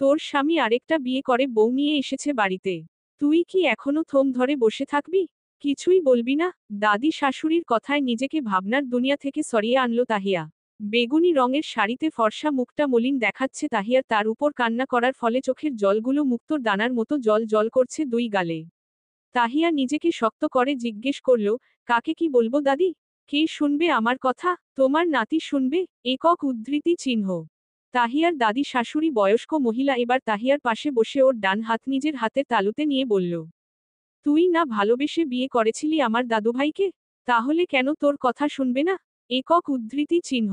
তোর স্বামী আরেকটা বিয়ে করে বউ নিয়ে এসেছে বাড়িতে। তুই কি এখনো থম ধরে বসে থাকবি? কিছুই বলবি না? দাদি শাশুড়ির কথায় নিজেকে ভাবনার দুনিয়া থেকে সরিয়ে আনলো তাহিয়া। বেগুনি রঙের শাড়িতে ফর্সা মুখটা মলিন দেখাচ্ছে তাহিয়ার, তার উপর কান্না করার ফলে চোখের জলগুলো মুক্তোর দানার মতো জল জল করছে দুই গালে। তাহিয়া নিজেকে শক্ত করে জিজ্ঞেস করল, কাকে কি বলবো দাদি? কে শুনবে আমার কথা? তোমার নাতি শুনবে? একক উদ্ধৃতি চিহ্ন। তাহিয়ার দাদি শাশুড়ি বয়স্ক মহিলা এবার তাহিয়ার পাশে বসে ওর ডান হাত নিজের হাতের তালুতে নিয়ে বলল, তুই না ভালোবেসে বিয়ে করেছিলি আমার দাদুভাইকে? তাহলে কেন তোর কথা শুনবে না? একক উদ্ধৃতি চিহ্ন।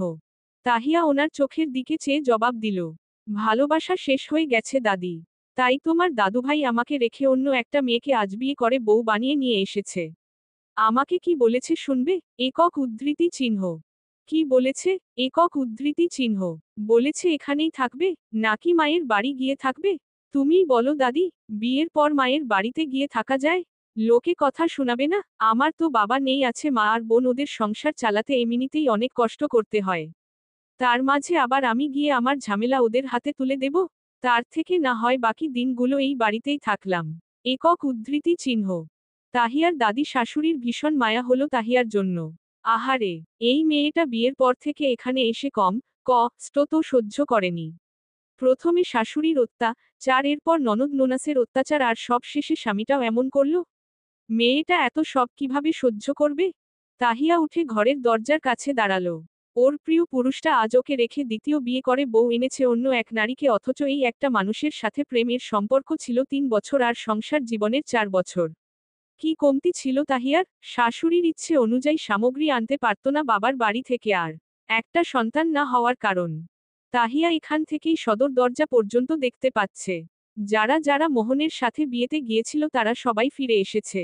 তাহিয়া ওনার চোখের দিকে চেয়ে জবাব দিল, ভালোবাসা শেষ হয়ে গেছে দাদি। তাই তোমার দাদুভাই আমাকে রেখে অন্য একটা মেয়েকে আজ বিয়ে করে বউ বানিয়ে নিয়ে এসেছে। আমাকে কি বলেছে শুনবে? একক উদ্ধৃতি চিহ্ন। কি বলেছে? একক উদ্ধৃতি চিহ্ন। বলেছে এখানেই থাকবে, নাকি মায়ের বাড়ি গিয়ে থাকবে? তুমিই বলো দাদি, বিয়ের পর মায়ের বাড়িতে গিয়ে থাকা যায়? লোকে কথা শোনাবে না? আমার তো বাবা নেই, আছে মা আর বোন, ওদের সংসার চালাতে এমনিতেই অনেক কষ্ট করতে হয়। তার মাঝে আবার আমি গিয়ে আমার ঝামেলা ওদের হাতে তুলে দেব? তার থেকে না হয় বাকি দিনগুলো এই বাড়িতেই থাকলাম। একক উদ্ধৃতি চিহ্ন। তাহিয়ার দাদি শাশুড়ির ভীষণ মায়া হলো তাহিয়ার জন্য। আহারে, এই মেয়েটা বিয়ের পর থেকে এখানে এসে কষ্ট তো সহ্য করেনি। প্রথমে শাশুড়ির অত্যাচার, এরপর ননদ নোনাসের অত্যাচার, আর সব শেষে স্বামীটাও এমন করল। মেয়েটা এত সব কিভাবে সহ্য করবে? তাহিয়া উঠে ঘরের দরজার কাছে দাঁড়ালো। ওর প্রিয় পুরুষটা আজ ওকে রেখে দ্বিতীয় বিয়ে করে বউ এনেছে অন্য এক নারীকে, অথচ এই একটা মানুষের সাথে প্রেমের সম্পর্ক ছিল 3 বছর আর সংসার জীবনের 4 বছর। কি কমতি ছিল তাহিয়ার? শাশুড়ির ইচ্ছে অনুযায়ী সামগ্রী আনতে পারত না বাবার বাড়ি থেকে, আর একটা সন্তান না হওয়ার কারণ। তাহিয়া এখান থেকেই সদর দরজা পর্যন্ত দেখতে পাচ্ছে। যারা যারা মোহনের সাথে বিয়েতে গিয়েছিল তারা সবাই ফিরে এসেছে।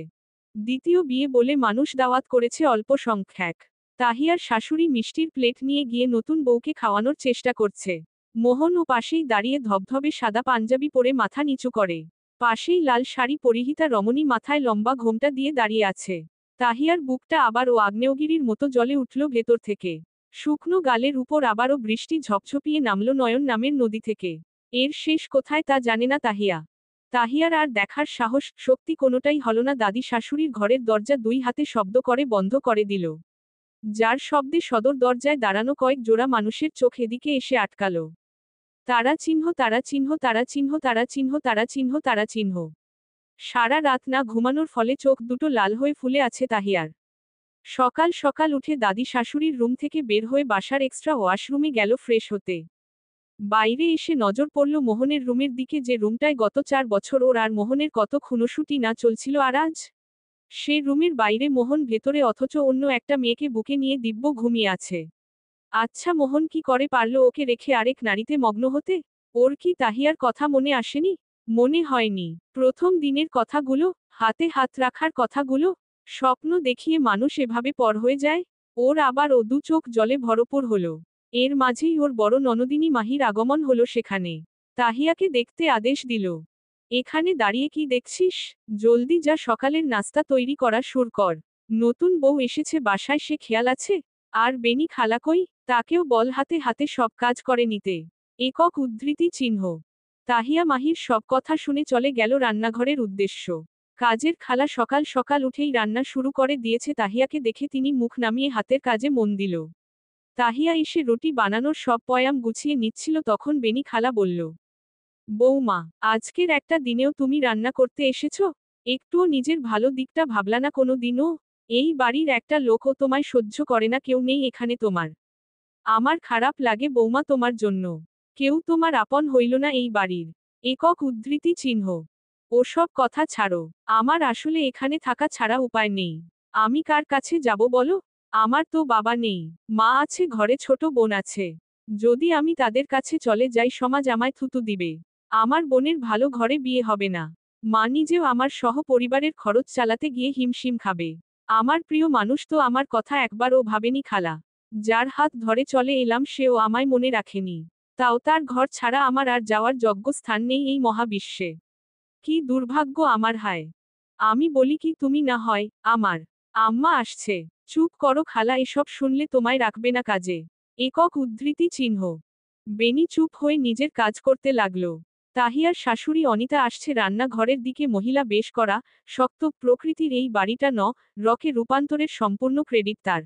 দ্বিতীয় বিয়ে বলে মানুষ দাওয়াত করেছে অল্প সংখ্যক। তাহিয়ার শাশুড়ি মিষ্টির প্লেট নিয়ে গিয়ে নতুন বউকে খাওয়ানোর চেষ্টা করছে। মোহন ও পাশেই দাঁড়িয়ে ধবধবে সাদা পাঞ্জাবি পরে মাথা নিচু করে। পাশেই লাল শাড়ি পরিহিতা রমণী মাথায় লম্বা ঘোমটা দিয়ে দাঁড়িয়ে আছে। তাহিয়ার বুকটা আবার ও আগ্নেয়গিরির মতো জ্বলে উঠল ভেতর থেকে। শুকনো গালের উপর আবারও বৃষ্টি ঝপঝপিয়ে নামল নয়ন নামের নদী থেকে। এর শেষ কোথায় তা জানে না তাহিয়া। তাহিয়ার আর দেখার সাহস শক্তি কোনোটাই হল না। দাদি শাশুড়ির ঘরের দরজা দুই হাতে শব্দ করে বন্ধ করে দিল। যার শব্দে সদর দরজায় দাঁড়ানো কয়েক জোড়া মানুষের চোখ এদিকে এসে আটকালো। তারা চিহ্ন, তারা চিহ্ন, তারা চিহ্ন, তারা চিহ্ন, তারা চিহ্ন, তারা চিহ্ন। সারা রাত না ঘুমানোর ফলে চোখ দুটো লাল হয়ে ফুলে আছে তাহিয়ার। সকাল সকাল উঠে দাদি শাশুড়ির রুম থেকে বের হয়ে বাসার এক্সট্রা ওয়াশরুমে গেল ফ্রেশ হতে। বাইরে এসে নজর পড়ল মোহনের রুমের দিকে, যে রুমটায় গত 4 বছর ওর আর মোহনের কত খুনোশুটি না চলছিল, আর আজ সে রুমের বাইরে, মোহন ভেতরে, অথচ অন্য একটা মেয়েকে বুকে নিয়ে দিব্য ঘুমিয়ে আছে। আচ্ছা, মোহন কি করে পারল ওকে রেখে আরেক নারীতে মগ্ন হতে? ওর কি তাহিয়ার কথা মনে আসেনি? মনে হয়নি প্রথম দিনের কথাগুলো, হাতে হাত রাখার কথাগুলো? স্বপ্ন দেখিয়ে মানুষ এভাবে পর হয়ে যায়? ওর আবার ও দু চোখ জলে ভরপুর হলো। এর মাঝেই ওর বড় ননদিনী মাহির আগমন হলো সেখানে। তাহিয়াকে দেখতে আদেশ দিল। এখানে দাঁড়িয়ে কি দেখছিস? জলদি যা, সকালের নাস্তা তৈরি করা শুরু কর। নতুন বউ এসেছে বাসায়, সে খেয়াল আছে? আর বেনি খালা কই? তাকেও বল হাতে হাতে সব কাজ করে নিতে। একক উদ্ধৃতি চিহ্ন। তাহিয়া মাহির সব কথা শুনে চলে গেল রান্নাঘরের উদ্দেশ্য। কাজের খালা সকাল সকাল উঠেই রান্না শুরু করে দিয়েছে। তাহিয়াকে দেখে তিনি মুখ নামিয়ে হাতের কাজে মন দিল। তাহিয়া এসে রুটি বানানোর সব পয়াম গুছিয়ে নিচ্ছিল, তখন বেনি খালা বলল, বৌমা, আজকের একটা দিনেও তুমি রান্না করতে এসেছো? একটুও নিজের ভালো দিকটা ভাবলা না কোনো দিনও? এই বাড়ির একটা লোকও তোমায় সহ্য করে না, কেউ নেই এখানে তোমার। আমার খারাপ লাগে বৌমা তোমার জন্য। কেউ তোমার আপন হইল না এই বাড়ির। একক উদ্ধৃতি চিহ্ন। ওসব কথা ছাড়ো। আমার আসলে এখানে থাকা ছাড়া উপায় নেই। আমি কার কাছে যাব বলো? আমার তো বাবা নেই, মা আছে, ঘরে ছোট বোন আছে। যদি আমি তাদের কাছে চলে যাই সমাজ আমায় থুতু দিবে। আমার বোনের ভালো ঘরে বিয়ে হবে না। মা নিজেও আমার সহ পরিবারের খরচ চালাতে গিয়ে হিমশিম খাবে। আমার প্রিয় মানুষ তো আমার কথা একবারও ভাবেনি খালা। যার হাত ধরে চলে এলাম সেও আমায় মনে রাখেনি। তাও তার ঘর ছাড়া আমার আর যাওয়ার যোগ্য স্থান নেই এই মহাবিশ্বে। কি দুর্ভাগ্য আমার, হায়। আমি বলি কি, তুমি না হয় আমার আম্মা আসছে। চুপ করো খালা, এসব শুনলে তোমায় রাখবে না কাজে। একক উদ্ধৃতি চিহ্ন। বেনি চুপ হয়ে নিজের কাজ করতে লাগলো। তাহিয়ার শাশুড়ি অনিতা আসছে রান্নাঘরের দিকে। মহিলা বেশ করা, শক্ত প্রকৃতির এই বাড়িটা রকে রূপান্তরের সম্পূর্ণ ক্রেডিট তার।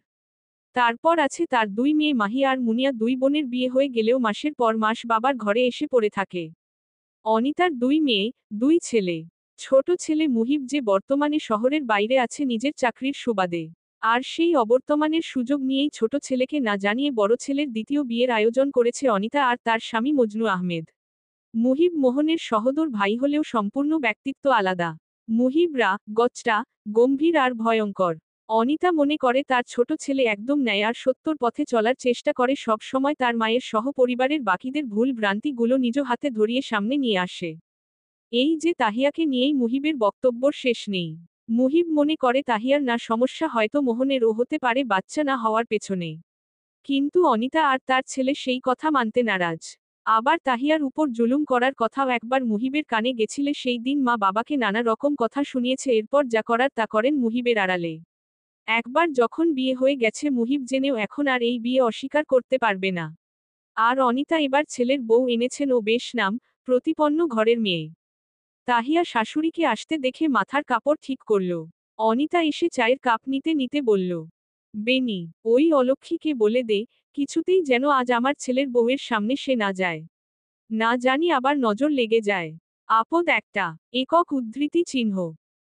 তারপর আছে তার দুই মেয়ে মাহি আর মুনিয়া। দুই বোনের বিয়ে হয়ে গেলেও মাসের পর মাস বাবার ঘরে এসে পড়ে থাকে। অনিতার দুই মেয়ে, দুই ছেলে। ছোট ছেলে মুহিব যে বর্তমানে শহরের বাইরে আছে নিজের চাকরির সুবাদে। আর সেই অবর্তমানের সুযোগ নিয়েই ছোট ছেলেকে না জানিয়ে বড় ছেলের দ্বিতীয় বিয়ের আয়োজন করেছে অনিতা আর তার স্বামী মজনু আহমেদ। মুহিব মোহনের সহোদর ভাই হলেও সম্পূর্ণ ব্যক্তিত্ব আলাদা। মুহিবরা গচ্চা, গম্ভীর আর ভয়ঙ্কর। অনিতা মনে করে তার ছোট ছেলে একদম ন্যায় আর সত্যর পথে চলার চেষ্টা করে, সব সময় তার মায়ের সহ পরিবারের বাকিদের ভুল ভ্রান্তিগুলো নিজ হাতে ধরিয়ে সামনে নিয়ে আসে। এই যে তাহিয়াকে নিয়েই মুহিবের বক্তব্যর শেষ নেই। মুহিব মনে করে তাহিয়ার না সমস্যা হয়তো মোহনেরও হতে পারে বাচ্চা না হওয়ার পেছনে। কিন্তু অনিতা আর তার ছেলে সেই কথা মানতে নারাজ। আবার তাহিয়ার উপর জুলুম করার কথাও একবার মুহিবের কানে গেছিলে। সেই দিন মা বাবাকে নানা রকম কথা শুনিয়েছে, এরপর যা করার তা করেন মুহিবের আড়ালে। একবার যখন বিয়ে হয়ে গেছে মুহিব জেনেও এখন আর এই বিয়ে অস্বীকার করতে পারবে না। আর অনিতা এবার ছেলের বউ এনেছেন, ও বেশ নাম প্রতিপন্ন ঘরের মেয়ে। তাহিয়া শাশুড়িকে আসতে দেখে মাথার কাপড় ঠিক করল। অনিতা এসে চায়ের কাপ নিতে নিতে বলল, বেনি, ওই অলক্ষীকে বলে দে কিছুতেই যেন আজ আমার ছেলের বউয়ের সামনে সে না যায়। না জানি আবার নজর লেগে যায়। আপদ একটা। একক উদ্ধৃতি চিহ্ন।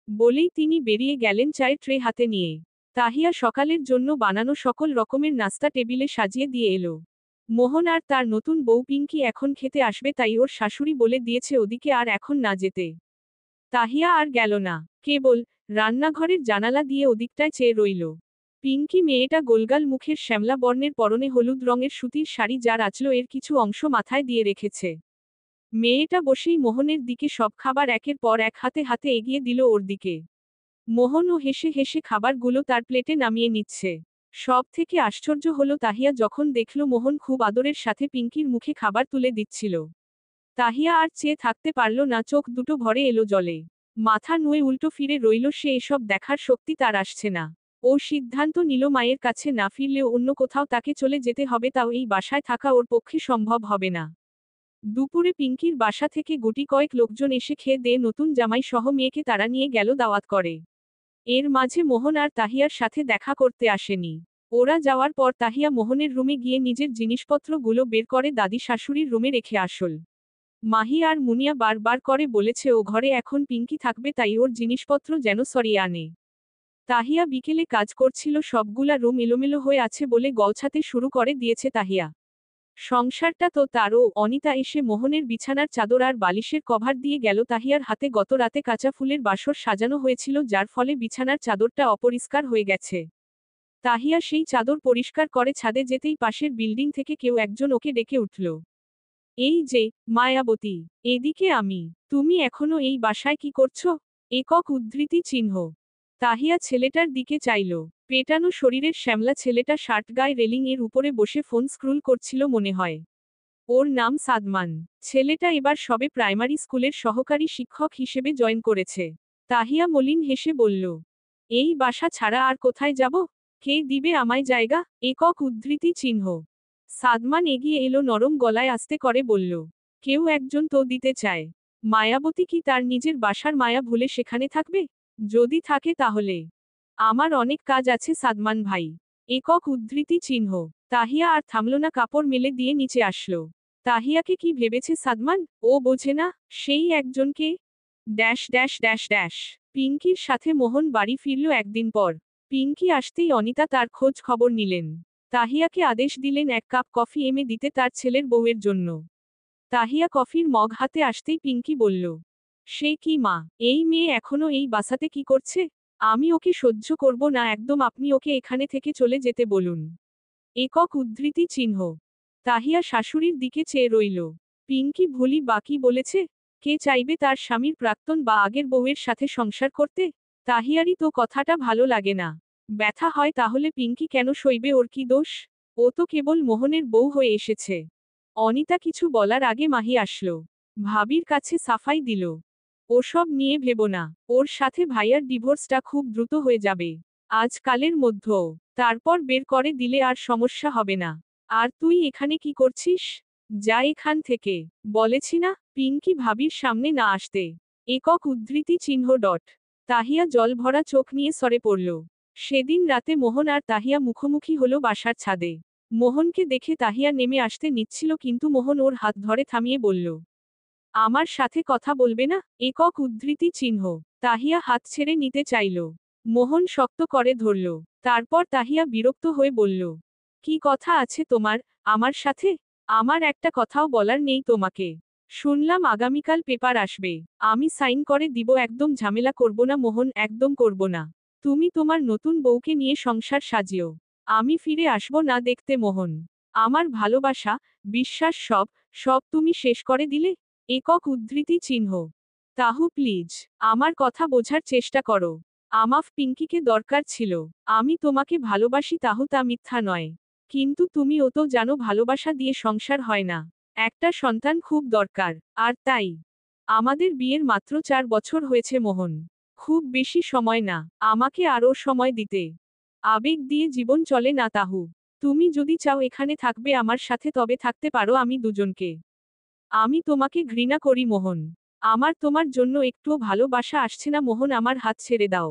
বলেই তিনি বেরিয়ে গেলেন চায়ের ট্রে হাতে নিয়ে। তাহিয়া সকালের জন্য বানানো সকল রকমের নাস্তা টেবিলে সাজিয়ে দিয়ে এলো। মোহন আর তার নতুন বউ পিঙ্কি এখন খেতে আসবে, তাই ওর শাশুড়ি বলে দিয়েছে ওদিকে আর এখন না যেতে। তাহিয়া আর গেল না, কেবল রান্নাঘরের জানালা দিয়ে ওদিকটায় চেয়ে রইল। পিঙ্কি মেয়েটা গোলগাল মুখের, শ্যামলা বর্ণের, পরনে হলুদ রঙের সুতির শাড়ি, যার আঁচলো এর কিছু অংশ মাথায় দিয়ে রেখেছে। মেয়েটা বসেই মোহনের দিকে সব খাবার একের পর এক হাতে হাতে এগিয়ে দিল ওর দিকে। মোহনও হেসে হেসে খাবারগুলো তার প্লেটে নামিয়ে নিচ্ছে। সব থেকে আশ্চর্য হলো তাহিয়া যখন দেখল মোহন খুব আদরের সাথে পিঙ্কির মুখে খাবার তুলে দিচ্ছিল। তাহিয়া আর চেয়ে থাকতে পারল না, চোখ দুটো ভরে এলো জলে। মাথা নুয়ে উল্টো ফিরে রইল সে, এসব দেখার শক্তি তার আসছে না। ও সিদ্ধান্ত নিল মায়ের কাছে না ফিরলেও অন্য কোথাও তাকে চলে যেতে হবে, তাও এই বাসায় থাকা ওর পক্ষে সম্ভব হবে না। দুপুরে পিঙ্কির বাসা থেকে গুটি কয়েক লোকজন এসে খেয়ে দিয়ে নতুন জামাই সহ মেয়েকে তারা নিয়ে গেল দাওয়াত করে। এর মাঝে মোহন আর তাহিয়ার সাথে দেখা করতে আসেনি। ওরা যাওয়ার পর তাহিয়া মোহনের রুমে গিয়ে নিজের জিনিসপত্রগুলো বের করে দাদি শাশুড়ির রুমে রেখে আসল। মাহি আর মুনিয়া বারবার করে বলেছে ও ঘরে এখন পিঙ্কি থাকবে, তাই ওর জিনিসপত্র যেন সরিয়ে আনে। তাহিয়া বিকেলে কাজ করছিল, সবগুলা রুম এলোমেলো হয়ে আছে বলে গলছাতে শুরু করে দিয়েছে তাহিয়া। সংসারটা তো তারও। অনিতা এসে মোহনের বিছানার চাদর আর বালিশের কভার দিয়ে গেল। তাহিয়ার হাতে গত রাতে কাঁচা ফুলের বাসর সাজানো হয়েছিল, যার ফলে বিছানার চাদরটা অপরিষ্কার হয়ে গেছে। তাহিয়া সেই চাদর পরিষ্কার করে ছাদে যেতেই পাশের বিল্ডিং থেকে কেউ একজন ওকে ডেকে উঠল, এই যে মায়াবতী, এদিকে আমি। তুমি এখনো এই বাসায় কি করছো? একক উদ্ধৃতি চিহ্ন। তাহিয়া ছেলেটার দিকে চাইল। পেটানো শরীরের শ্যামলা ছেলেটা শার্ট গায়ে রেলিং এর উপরে বসে ফোন স্ক্রুল করছিল মনে হয়। ওর নাম সাদমান। ছেলেটা এবার সবে প্রাইমারি স্কুলের সহকারী শিক্ষক হিসেবে জয়েন করেছে। তাহিয়া মলিন হেসে বলল, এই বাসা ছাড়া আর কোথায় যাব? কে দিবে আমায় জায়গা? একক উদ্ধৃতি চিহ্ন। সাদমান এগিয়ে এলো, নরম গলায় আস্তে করে বলল, কেউ একজন তো দিতে চায়। মায়াবতী কি তার নিজের বাসার মায়া ভুলে সেখানে থাকবে? যদি থাকে তাহলে আমার অনেক কাজ আছে সাদমান ভাই। একক উদ্ধৃতি চিহ্ন। তাহিয়া আর থামল না, কাপড় মেলে দিয়ে নিচে আসলো। তাহিয়াকে কি ভেবেছে সাদমান? ও বোঝে না সেই একজনকে। Dash dash dash dash. পিঙ্কির সাথে মোহন বাড়ি ফিরল একদিন পর। পিঙ্কি আসতেই অনিতা তার খোঁজ খবর নিলেন। তাহিয়াকে আদেশ দিলেন এক কাপ কফি এনে দিতে তার ছেলের বউয়ের জন্য। তাহিয়া কফির মগ হাতে আসতেই পিঙ্কি বলল, সে কি মা, এই মেয়ে এখনো এই বাসাতে কি করছে? আমি ওকে সহ্য করব না একদম, আপনি ওকে এখানে থেকে চলে যেতে বলুন। একক উদ্ধৃতি চিহ্ন। তাহিয়া শাশুড়ির দিকে চেয়ে রইল। পিঙ্কি ভুলি বাকি বলেছে? কে চাইবে তার স্বামীর প্রাক্তন বা আগের বউয়ের সাথে সংসার করতে? তাহিয়ারই তো কথাটা ভালো লাগে না। ব্যথা হয় তাহলে পিঙ্কি কেন সইবে? ওর কি দোষ? ও তো কেবল মোহনের বউ হয়ে এসেছে। অনিতা কিছু বলার আগে মাহি আসলো। ভাবির কাছে সাফাই দিল, ওসব নিয়ে ভেবো না, ওর সাথে ভাইয়ার ডিভোর্সটা খুব দ্রুত হয়ে যাবে, আজকালের মধ্যেও। তারপর বের করে দিলে আর সমস্যা হবে না। আর তুই এখানে কি করছিস? যা এখান থেকে। বলেছি না পিঙ্কি ভাবির সামনে না আসতে। একক উদ্ধৃতি চিহ্ন ডট। তাহিয়া জল ভরা চোখ নিয়ে সরে পড়ল। সেদিন রাতে মোহন আর তাহিয়া মুখোমুখি হলো বাসার ছাদে। মোহনকে দেখে তাহিয়া নেমে আসতে নিচ্ছিল কিন্তু মোহন ওর হাত ধরে থামিয়ে বলল, আমার সাথে কথা বলবে না? একক উদ্ধৃতি চিহ্ন। তাহিয়া হাত ছেড়ে নিতে চাইল। মোহন শক্ত করে ধরল। তারপর তাহিয়া বিরক্ত হয়ে বলল, কি কথা আছে তোমার আমার সাথে? আমার একটা কথাও বলার নেই তোমাকে। শুনলাম আগামীকাল পেপার আসবে। আমি সাইন করে দিব। একদম ঝামেলা করব না মোহন, একদম করব না। তুমি তোমার নতুন বউকে নিয়ে সংসার সাজিও। আমি ফিরে আসব না দেখতে মোহন। আমার ভালোবাসা, বিশ্বাস সব সব তুমি শেষ করে দিলে। একক উদ্ধৃতি চিহ্ন। তাহু প্লিজ, আমার কথা বোঝার চেষ্টা করো। আমাফ পিঙ্কিকে দরকার ছিল। আমি তোমাকে ভালোবাসি তাহু তা মিথ্যা নয়। কিন্তু তুমিও তো জানো ভালোবাসা দিয়ে সংসার হয় না। একটা সন্তান খুব দরকার। আর তাই আমাদের বিয়ের মাত্র 4 বছর হয়েছে মোহন। খুব বেশি সময় না। আমাকে আরও সময় দিতে। আবেগ দিয়ে জীবন চলে না তাহু। তুমি যদি চাও এখানে থাকবে আমার সাথে তবে থাকতে পারো আমি দুজনকে। আমি তোমাকে ঘৃণা করি মোহন। আমার তোমার জন্য একটুও ভালোবাসা আসছে না মোহন, আমার হাত ছেড়ে দাও।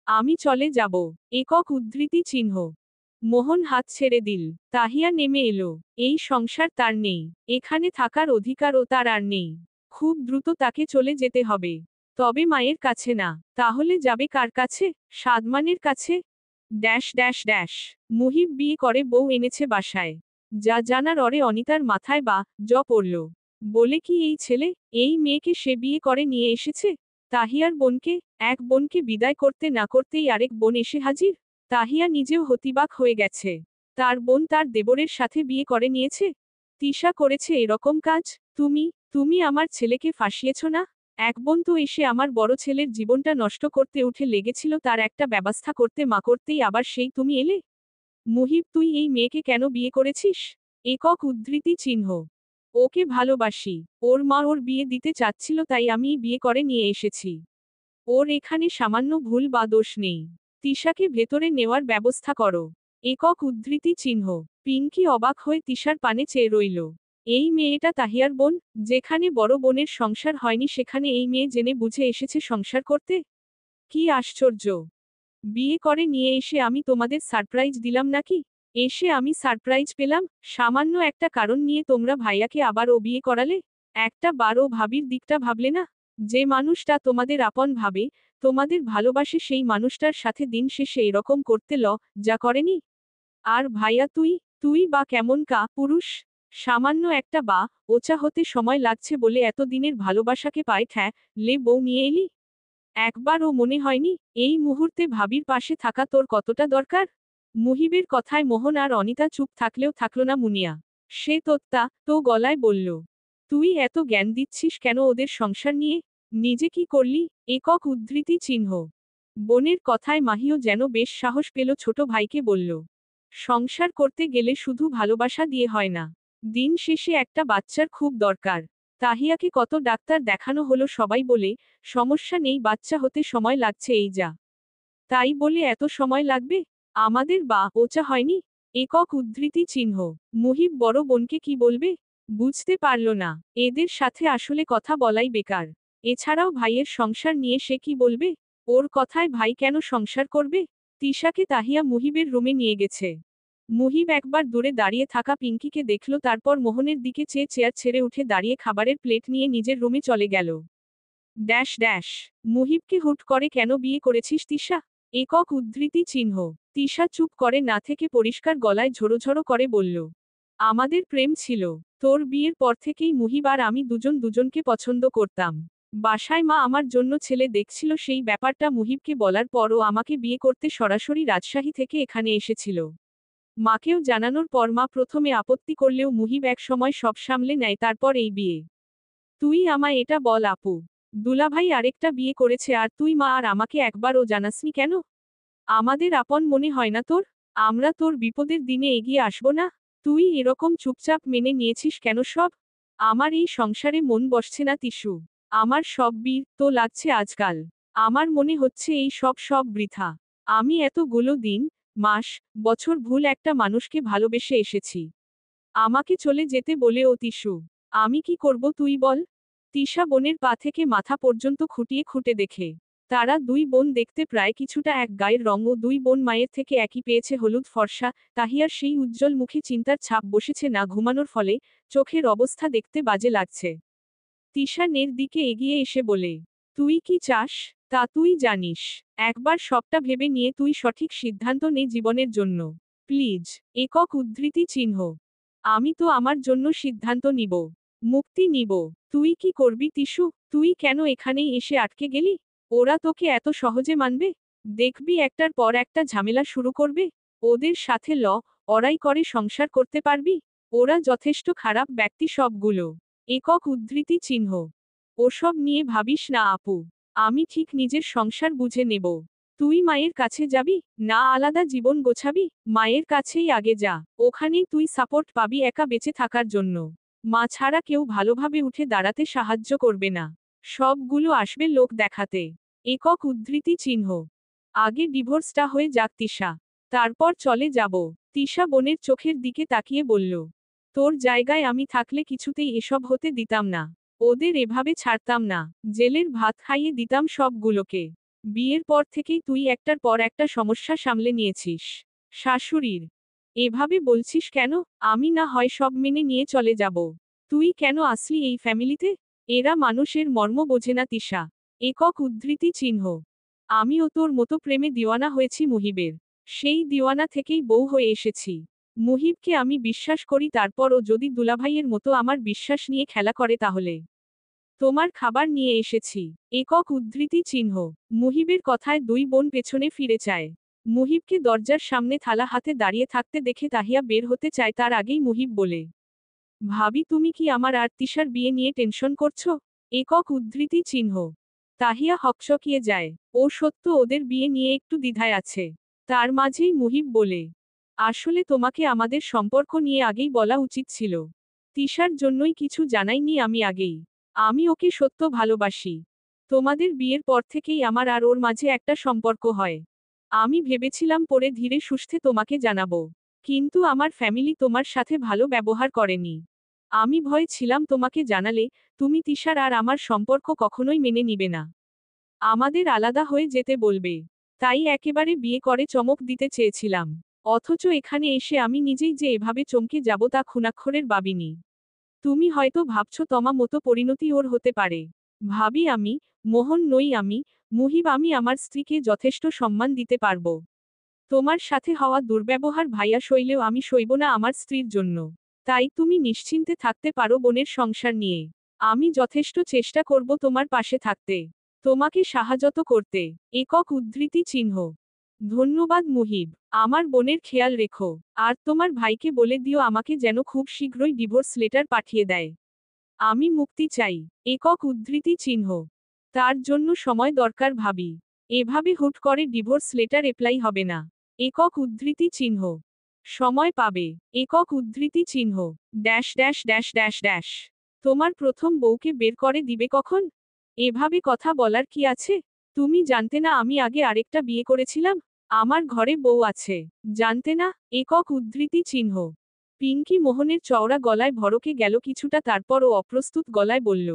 আমি চলে যাব। একক উদ্ধৃতি চিহ্ন। মোহন হাত ছেড়ে দিল। তাহিয়া নেমে এলো। এই সংসার তার নেই। এখানে থাকার অধিকারও তার আর নেই। খুব দ্রুত তাকে চলে যেতে হবে। তবে মায়ের কাছে না। তাহলে যাবে কার কাছে? সাদমানের কাছে। Dash dash dash. মুহিব বিয়ে করে বউ এনেছে বাসায়। যা জানার অরে অনিতার মাথায় বা জ পড়ল। বলে কি এই ছেলে, এই মেয়েকে সে বিয়ে করে নিয়ে এসেছে? তাহিয়ার বোনকে, এক বোনকে বিদায় করতে না করতেই আরেক বোন এসে হাজির। তাহিয়া নিজেও হতিবাক হয়ে গেছে। তার বোন তার দেবরের সাথে বিয়ে করে নিয়েছে। তিশা করেছে এরকম কাজ? তুমি তুমি আমার ছেলেকে ফাঁসিয়েছ না? এক বোন তো এসে আমার বড় ছেলের জীবনটা নষ্ট করতে উঠে লেগেছিল তার একটা ব্যবস্থা করতে, মা করতেই আবার সেই তুমি এলে। মুহিব তুই এই মেয়েকে কেন বিয়ে করেছিস? একক উদ্ধৃতি চিহ্ন। ওকে ভালোবাসি। ওর মা ওর বিয়ে দিতে চাচ্ছিল তাই আমিই বিয়ে করে নিয়ে এসেছি। ওর এখানে সামান্য ভুল বা দোষ নেই। তিশাকে ভেতরে নেওয়ার ব্যবস্থা করো। একক উদ্ধৃতি চিহ্ন। পিঙ্কি অবাক হয়ে তিশার পানে চেয়ে রইল। এই মেয়েটা তাহিয়ার বোন? যেখানে বড় বোনের সংসার হয়নি সেখানে এই মেয়ে জেনে বুঝে এসেছে সংসার করতে? কি আশ্চর্য! বিয়ে করে নিয়ে এসে আমি তোমাদের সারপ্রাইজ দিলাম নাকি? এসে আমি সারপ্রাইজ পেলাম? সামান্য একটা কারণ নিয়ে তোমরা ভাইয়াকে আবার ও বিয়ে করালে? একটা বার ও ভাবির দিকটা ভাবলে না? যে মানুষটা তোমাদের আপন ভাবে, তোমাদের ভালোবাসে সেই মানুষটার সাথে দিন শেষে এরকম করতে যা করেনি? আর ভাইয়া তুই, তুই বা কেমন পুরুষ? সামান্য একটা ওচা হতে সময় লাগছে বলে এতদিনের ভালোবাসাকে পায়ে লে বউ নিয়ে এলি? একবারও মনে হয়নি এই মুহূর্তে ভাবির পাশে থাকা তোর কতটা দরকার? মুহিবের কথায় মোহন আর অনিতা চুপ থাকলেও থাকল না মুনিয়া। সে তোত্তা তো গলায় বলল, তুই এত জ্ঞান দিচ্ছিস কেন ওদের সংসার নিয়ে? নিজে কি করলি? একক উদ্ধৃতি চিহ্ন। বোনের কথায় মাহিও যেন বেশ সাহস পেল, ছোট ভাইকে বলল, সংসার করতে গেলে শুধু ভালোবাসা দিয়ে হয় না। দিন শেষে একটা বাচ্চার খুব দরকার। তাহিয়াকে কত ডাক্তার দেখানো হলো, সবাই বলে সমস্যা নেই, বাচ্চা হতে সময় লাগছে এই যা। তাই বলে এত সময় লাগবে? আমাদের ওচা হয়নি? একক উদ্ধৃতি চিহ্ন। মুহিব বড় বোনকে কি বলবে? বুঝতে পারল না। এদের সাথে আসলে কথা বলাই বেকার। এছাড়াও ভাইয়ের সংসার নিয়ে সে কি বলবে? ওর কথায় ভাই কেন সংসার করবে? তিশাকে তাহিয়া মুহিবের রুমে নিয়ে গেছে। মুহিব একবার দূরে দাঁড়িয়ে থাকা পিঙ্কিকে দেখল, তারপর মোহনের দিকে চেয়ে চেয়ার ছেড়ে উঠে দাঁড়িয়ে খাবারের প্লেট নিয়ে নিজের রুমে চলে গেল। Dash dash. মুহিবকে হুট করে কেন বিয়ে করেছিস তিশা? একক উদ্ধৃতি চিহ্ন। তিশা চুপ করে না থেকে পরিষ্কার গলায় ঝোড়ো করে বলল, আমাদের প্রেম ছিল। তোর বিয়ের পর থেকেই মুহিব আর আমি দুজন দুজনকে পছন্দ করতাম। বাসায় মা আমার জন্য ছেলে দেখছিল, সেই ব্যাপারটা মুহিবকে বলার পরও আমাকে বিয়ে করতে সরাসরি রাজশাহী থেকে এখানে এসেছিল। মাকেও জানানোর পর মা প্রথমে আপত্তি করলেও মুহিব এক সময় সব সামলে নেয়, তারপর এই বিয়ে। তুই আমায় এটা বল আপু, দুলাভাই আরেকটা বিয়ে করেছে আর তুই মা আর আমাকে একবারও জানাসনি কেন? আমাদের আপন মনে হয় না তোর? আমরা তোর বিপদের দিনে এগিয়ে আসব না? তুই এরকম চুপচাপ মেনে নিয়েছিস কেন সব? আমার এই সংসারে মন বসছে না তিশু। আমার সব তো লাগছে আজকাল। আমার মনে হচ্ছে এই সব বৃথা। আমি এতগুলো দিন, মাস, বছর ভুল একটা মানুষকে ভালোবেসে এসেছি। আমাকে চলে যেতে বলে ও তিশু। আমি কি করব তুই বল? তিশা বোনের পা থেকে মাথা পর্যন্ত খুঁটিয়ে খুঁটে দেখে। তারা দুই বোন দেখতে প্রায় কিছুটা এক গায়ের রং ও দুই বোন মায়ের থেকে একই পেয়েছে হলুদ ফর্সা। তাহিয়ার সেই উজ্জ্বল মুখে চিন্তার ছাপ বসেছে না ঘুমানোর ফলে, চোখের অবস্থা দেখতে বাজে লাগছে। তিশা নের দিকে এগিয়ে এসে বলে, তুই কি চাস তা তুই জানিস। একবার সবটা ভেবে নিয়ে তুই সঠিক সিদ্ধান্ত নে জীবনের জন্য। প্লিজ। একক উদ্ধৃতি চিহ্ন। আমি তো আমার জন্য সিদ্ধান্ত নিব। মুক্তি নিব। তুই কি করবি তিশু? তুই কেন এখানেই এসে আটকে গেলি? ওরা তোকে এত সহজে মানবে? দেখবি একটার পর একটা ঝামেলা শুরু করবে। ওদের সাথে ওরাই করে সংসার করতে পারবি? ওরা যথেষ্ট খারাপ ব্যক্তি সবগুলো। একক উদ্ধৃতি চিহ্ন। ওসব নিয়ে ভাবিস না আপু। আমি ঠিক নিজের সংসার বুঝে নেব। তুই মায়ের কাছে যাবি, না আলাদা জীবন গোছাবি? মায়ের কাছেই আগে যা। ওখানেই তুই সাপোর্ট পাবি একা বেঁচে থাকার জন্য। মা ছাড়া কেউ ভালোভাবে উঠে দাঁড়াতে সাহায্য করবে না। সবগুলো আসবে লোক দেখাতে। একক উদ্ধৃতি চিহ্ন। আগে ডিভোর্সটা হয়ে যাক তিশা। তারপর চলে যাব। তিশা বোনের চোখের দিকে তাকিয়ে বলল, তোর জায়গায় আমি থাকলে কিছুতেই এসব হতে দিতাম না। ওদের এভাবে ছাড়তাম না। জেলের ভাত খাইয়ে দিতাম সবগুলোকে। বিয়ের পর থেকেই তুই একটার পর একটা সমস্যা সামলে নিয়েছিস। শাশুড়ির। এভাবে বলছিস কেন? আমি না হয় সব মেনে নিয়ে চলে যাব। তুই কেন আসলি এই ফ্যামিলিতে? এরা মানুষের মর্ম বোঝে না তিশা। একক উদ্ধৃতি চিহ্ন। আমিও তোর মতো প্রেমে দিওয়ানা হয়েছি মুহিবের। সেই দিওয়ানা থেকেই বউ হয়ে এসেছি। মুহিবকে আমি বিশ্বাস করি, তারপরও যদি দুলাভাইয়ের মতো আমার বিশ্বাস নিয়ে খেলা করে তাহলে তোমার খাবার নিয়ে এসেছি। একক উদ্ধৃতি চিহ্ন। মুহিবের কথায় দুই বোন পেছনে ফিরে চায়। মুহিবকে দরজার সামনে থালা হাতে দাঁড়িয়ে থাকতে দেখে তাহিয়া বের হতে চায়, তার আগেই মুহিব বলে, ভাবি তুমি কি আমার আর তিশার বিয়ে নিয়ে টেনশন করছো? একক উদ্ধৃতি চিহ্ন। তাহিয়া হকচকিয়ে যায়। ও সত্য ওদের বিয়ে নিয়ে একটু দ্বিধায় আছে। তার মাঝেই মুহিব বলে, আসলে তোমাকে আমাদের সম্পর্ক নিয়ে আগেই বলা উচিত ছিল। তিশার জন্যই কিছু জানাইনি আমি আগেই। আমি ওকে সত্য ভালোবাসি। তোমাদের বিয়ের পর থেকেই আমার আর ওর মাঝে একটা সম্পর্ক হয়। আমি ভেবেছিলাম পরে ধীরে সুস্থে তোমাকে জানাবো। কিন্তু আমার ফ্যামিলি তোমার সাথে ভালো ব্যবহার করেনি। আমি ভয় ছিলাম তোমাকে জানালে তুমি তিশার আর আমার সম্পর্ক কখনোই মেনে নিবে না। আমাদের আলাদা হয়ে যেতে বলবে। তাই একেবারে বিয়ে করে চমক দিতে চেয়েছিলাম। অথচ এখানে এসে আমি নিজেই যে এভাবে চমকে যাব তা খুনাক্ষরের ভাবিনি। তুমি হয়তো ভাবছো তোমা মতো পরিণতি ওর হতে পারে। ভাবি আমি, মোহন নই আমি, মুহিব, আমি আমার স্ত্রীকে যথেষ্ট সম্মান দিতে পারবো। তোমার সাথে হওয়া দুর্ব্যবহার ভাইয়া সইলেও আমি সইব না আমার স্ত্রীর জন্য। তাই তুমি নিশ্চিন্তে থাকতে পারো বোনের সংসার নিয়ে। আমি যথেষ্ট চেষ্টা করব তোমার পাশে থাকতে। তোমাকে সাহায্য করতে। একক উদ্ধৃতি চিহ্ন। ধন্যবাদ মুহিব। আমার বোনের খেয়াল রেখো। আর তোমার ভাইকে বলে দিও আমাকে যেন খুব শীঘ্রই ডিভোর্স লেটার পাঠিয়ে দেয়। আমি মুক্তি চাই। একক উদ্ধৃতি চিহ্ন। তার জন্য সময় দরকার ভাবি। এভাবে হুট করে ডিভোর্স লেটার এপ্লাই হবে না। একক উদ্ধৃতি চিহ্ন। সময় পাবে। একক উদ্ধৃতি চিহ্ন। Dash dash dash dash dash. তোমার প্রথম বউকে বের করে দিবে কখন? এভাবে কথা বলার কি আছে? তুমি জানতে না আমি আগে আরেকটা বিয়ে করেছিলাম? আমার ঘরে বউ আছে। জানতে না? একক উদ্ধৃতি চিহ্ন। পিঙ্কি মোহনের চওড়া গলায় ভড়কে গেল কিছুটা, তারপর ও অপ্রস্তুত গলায় বলল,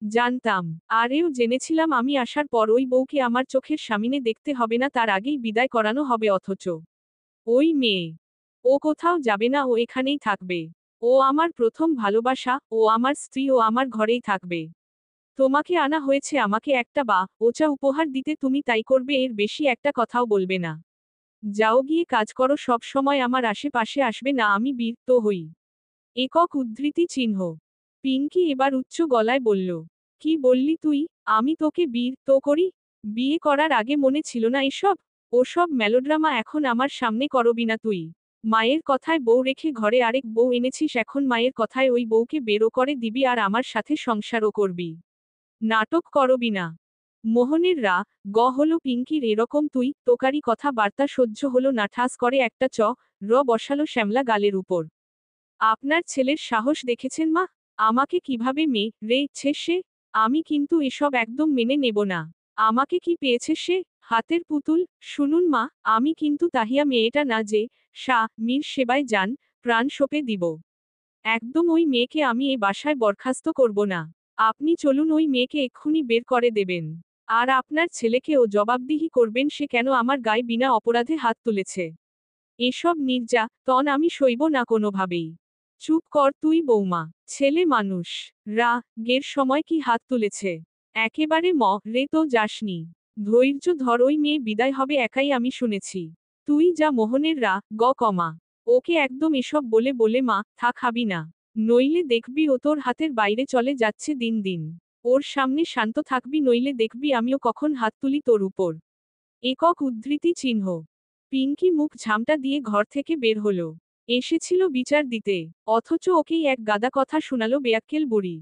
জানতাম। আরেও জেনেছিলাম আমি আসার পর ওই বউকে আমার চোখের সামনে দেখতে হবে না, তার আগেই বিদায় করানো হবে। অথচ ওই মেয়ে, ও কোথাও যাবে না, ও এখানেই থাকবে। ও আমার প্রথম ভালোবাসা, ও আমার স্ত্রী, ও আমার ঘরেই থাকবে। তোমাকে আনা হয়েছে আমাকে একটা ওচা উপহার দিতে, তুমি তাই করবে, এর বেশি একটা কথাও বলবে না। যাও গিয়ে কাজ করো, সব সময় আমার আশেপাশে আসবে না, আমি বিরক্ত হই। একক উদ্ধৃতি চিহ্ন। পিঙ্কি এবার উচ্চ গলায় বলল, কি বললি তুই? আমি তোকে বিরক্ত করি? বিয়ে করার আগে মনে ছিল না এসব? ওসব মেলোড্রামা এখন আমার সামনে করবি না তুই। মায়ের কথায় বউ রেখে ঘরে আরেক বউ এনেছিস, এখন মায়ের কথায় ওই বউকে বেরো করে দিবি আর আমার সাথে সংসারও করবি। নাটক করবি না। মোহনের হলো পিঙ্কির এরকম তুই তোকারি কথা বার্তা সহ্য হলো না, ঠাস করে একটা বসালো শ্যামলা গালের উপর। আপনার ছেলের সাহস দেখেছেন মা? আমাকে কিভাবে রেছে সে? আমি কিন্তু এসব একদম মেনে নেব না। আমাকে কি পেয়েছে সে? হাতের পুতুল। শুনুন মা, আমি কিন্তু তাহিয়া মেয়েটা না যে মীর সেবায় যান, প্রাণ সঁপে দিব। একদম ওই মেয়েকে আমি এ বাসায় বরখাস্ত করব না। আপনি চলুন, ওই মেয়েকে এক্ষুনি বের করে দেবেন। আর আপনার ছেলেকেও জবাবদিহি করবেন সে কেন আমার গায়ে বিনা অপরাধে হাত তুলেছে। এসব নির্যাতন আমি সইব না কোনোভাবেই। চুপ কর তুই বৌমা, ছেলে মানুষ। রাগের সময় কি হাত তুলেছে? একেবারে রে তো যাসনি। ধৈর্য ধর, ওই মেয়ে বিদায় হবে একাই আমি শুনেছি। তুই যা মোহনের কমা। ওকে একদম এসব বলে বলে খাবি না। নইলে দেখবি ও তোর হাতের বাইরে চলে যাচ্ছে দিন দিন। ওর সামনে শান্ত থাকবি, নইলে দেখবি আমিও কখন হাত তুলি তোর উপর। একক উদ্ধৃতি চিহ্ন। পিঙ্কি মুখ ঝামটা দিয়ে ঘর থেকে বের হলো। এসেছিল বিচার দিতে, অথচ ওকেই এক গাদা কথা শোনালো বেয়াক্কেল বুড়ি।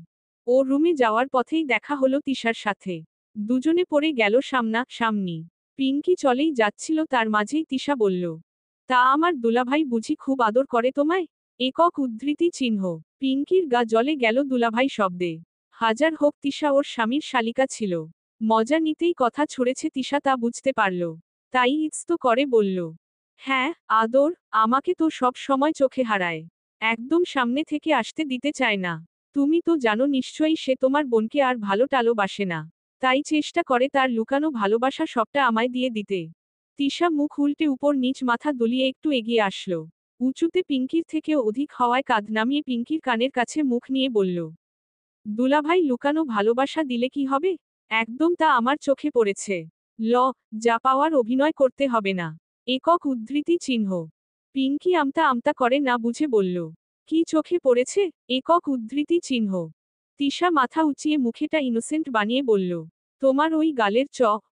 ও রুমে যাওয়ার পথেই দেখা হলো তিশার সাথে। দুজনে পড়ে গেল সামনা সামনি। পিঙ্কি চলেই যাচ্ছিল, তার মাঝেই তিশা বলল, তা আমার দুলাভাই বুঝি খুব আদর করে তোমায়? একক উদ্ধৃতি চিহ্ন। পিঙ্কির গা জ্বলে গেল দুলাভাই শব্দে। হাজার হোক তিশা ওর স্বামীর শালিকা ছিল। মজা নিতেই কথা ছুড়েছে তিশা, তা বুঝতে পারল। তাই ইতস্ত করে বলল, হ্যাঁ আদর, আমাকে তো সব সময় চোখে হারায়। একদম সামনে থেকে আসতে দিতে চায় না। তুমি তো জানো নিশ্চয়ই সে তোমার বোনকে আর ভালো বাসে না। তাই চেষ্টা করে তার লুকানো ভালোবাসা সবটা আমায় দিয়ে দিতে। তিশা মুখ উল্টে উপর নিচ মাথা দুলিয়ে একটু এগিয়ে আসলো। উঁচুতে পিঙ্কির থেকেও অধিক হওয়ায় কাঁধ নামিয়ে পিঙ্কির কানের কাছে মুখ নিয়ে বলল, দুলাভাই লুকানো ভালোবাসা দিলে কি হবে? একদম তা আমার চোখে পড়েছে। যা পাওয়ার অভিনয় করতে হবে না। একক উদ্ধৃতি চিহ্ন। পিঙ্কি আমতা আমতা করে না বুঝে বলল, কি চোখে পড়েছে? একক উদ্ধৃতি চিহ্ন। তিশা মাথা উঁচিয়ে মুখেটা ইনোসেন্ট বানিয়ে বলল, তোমার ওই গালের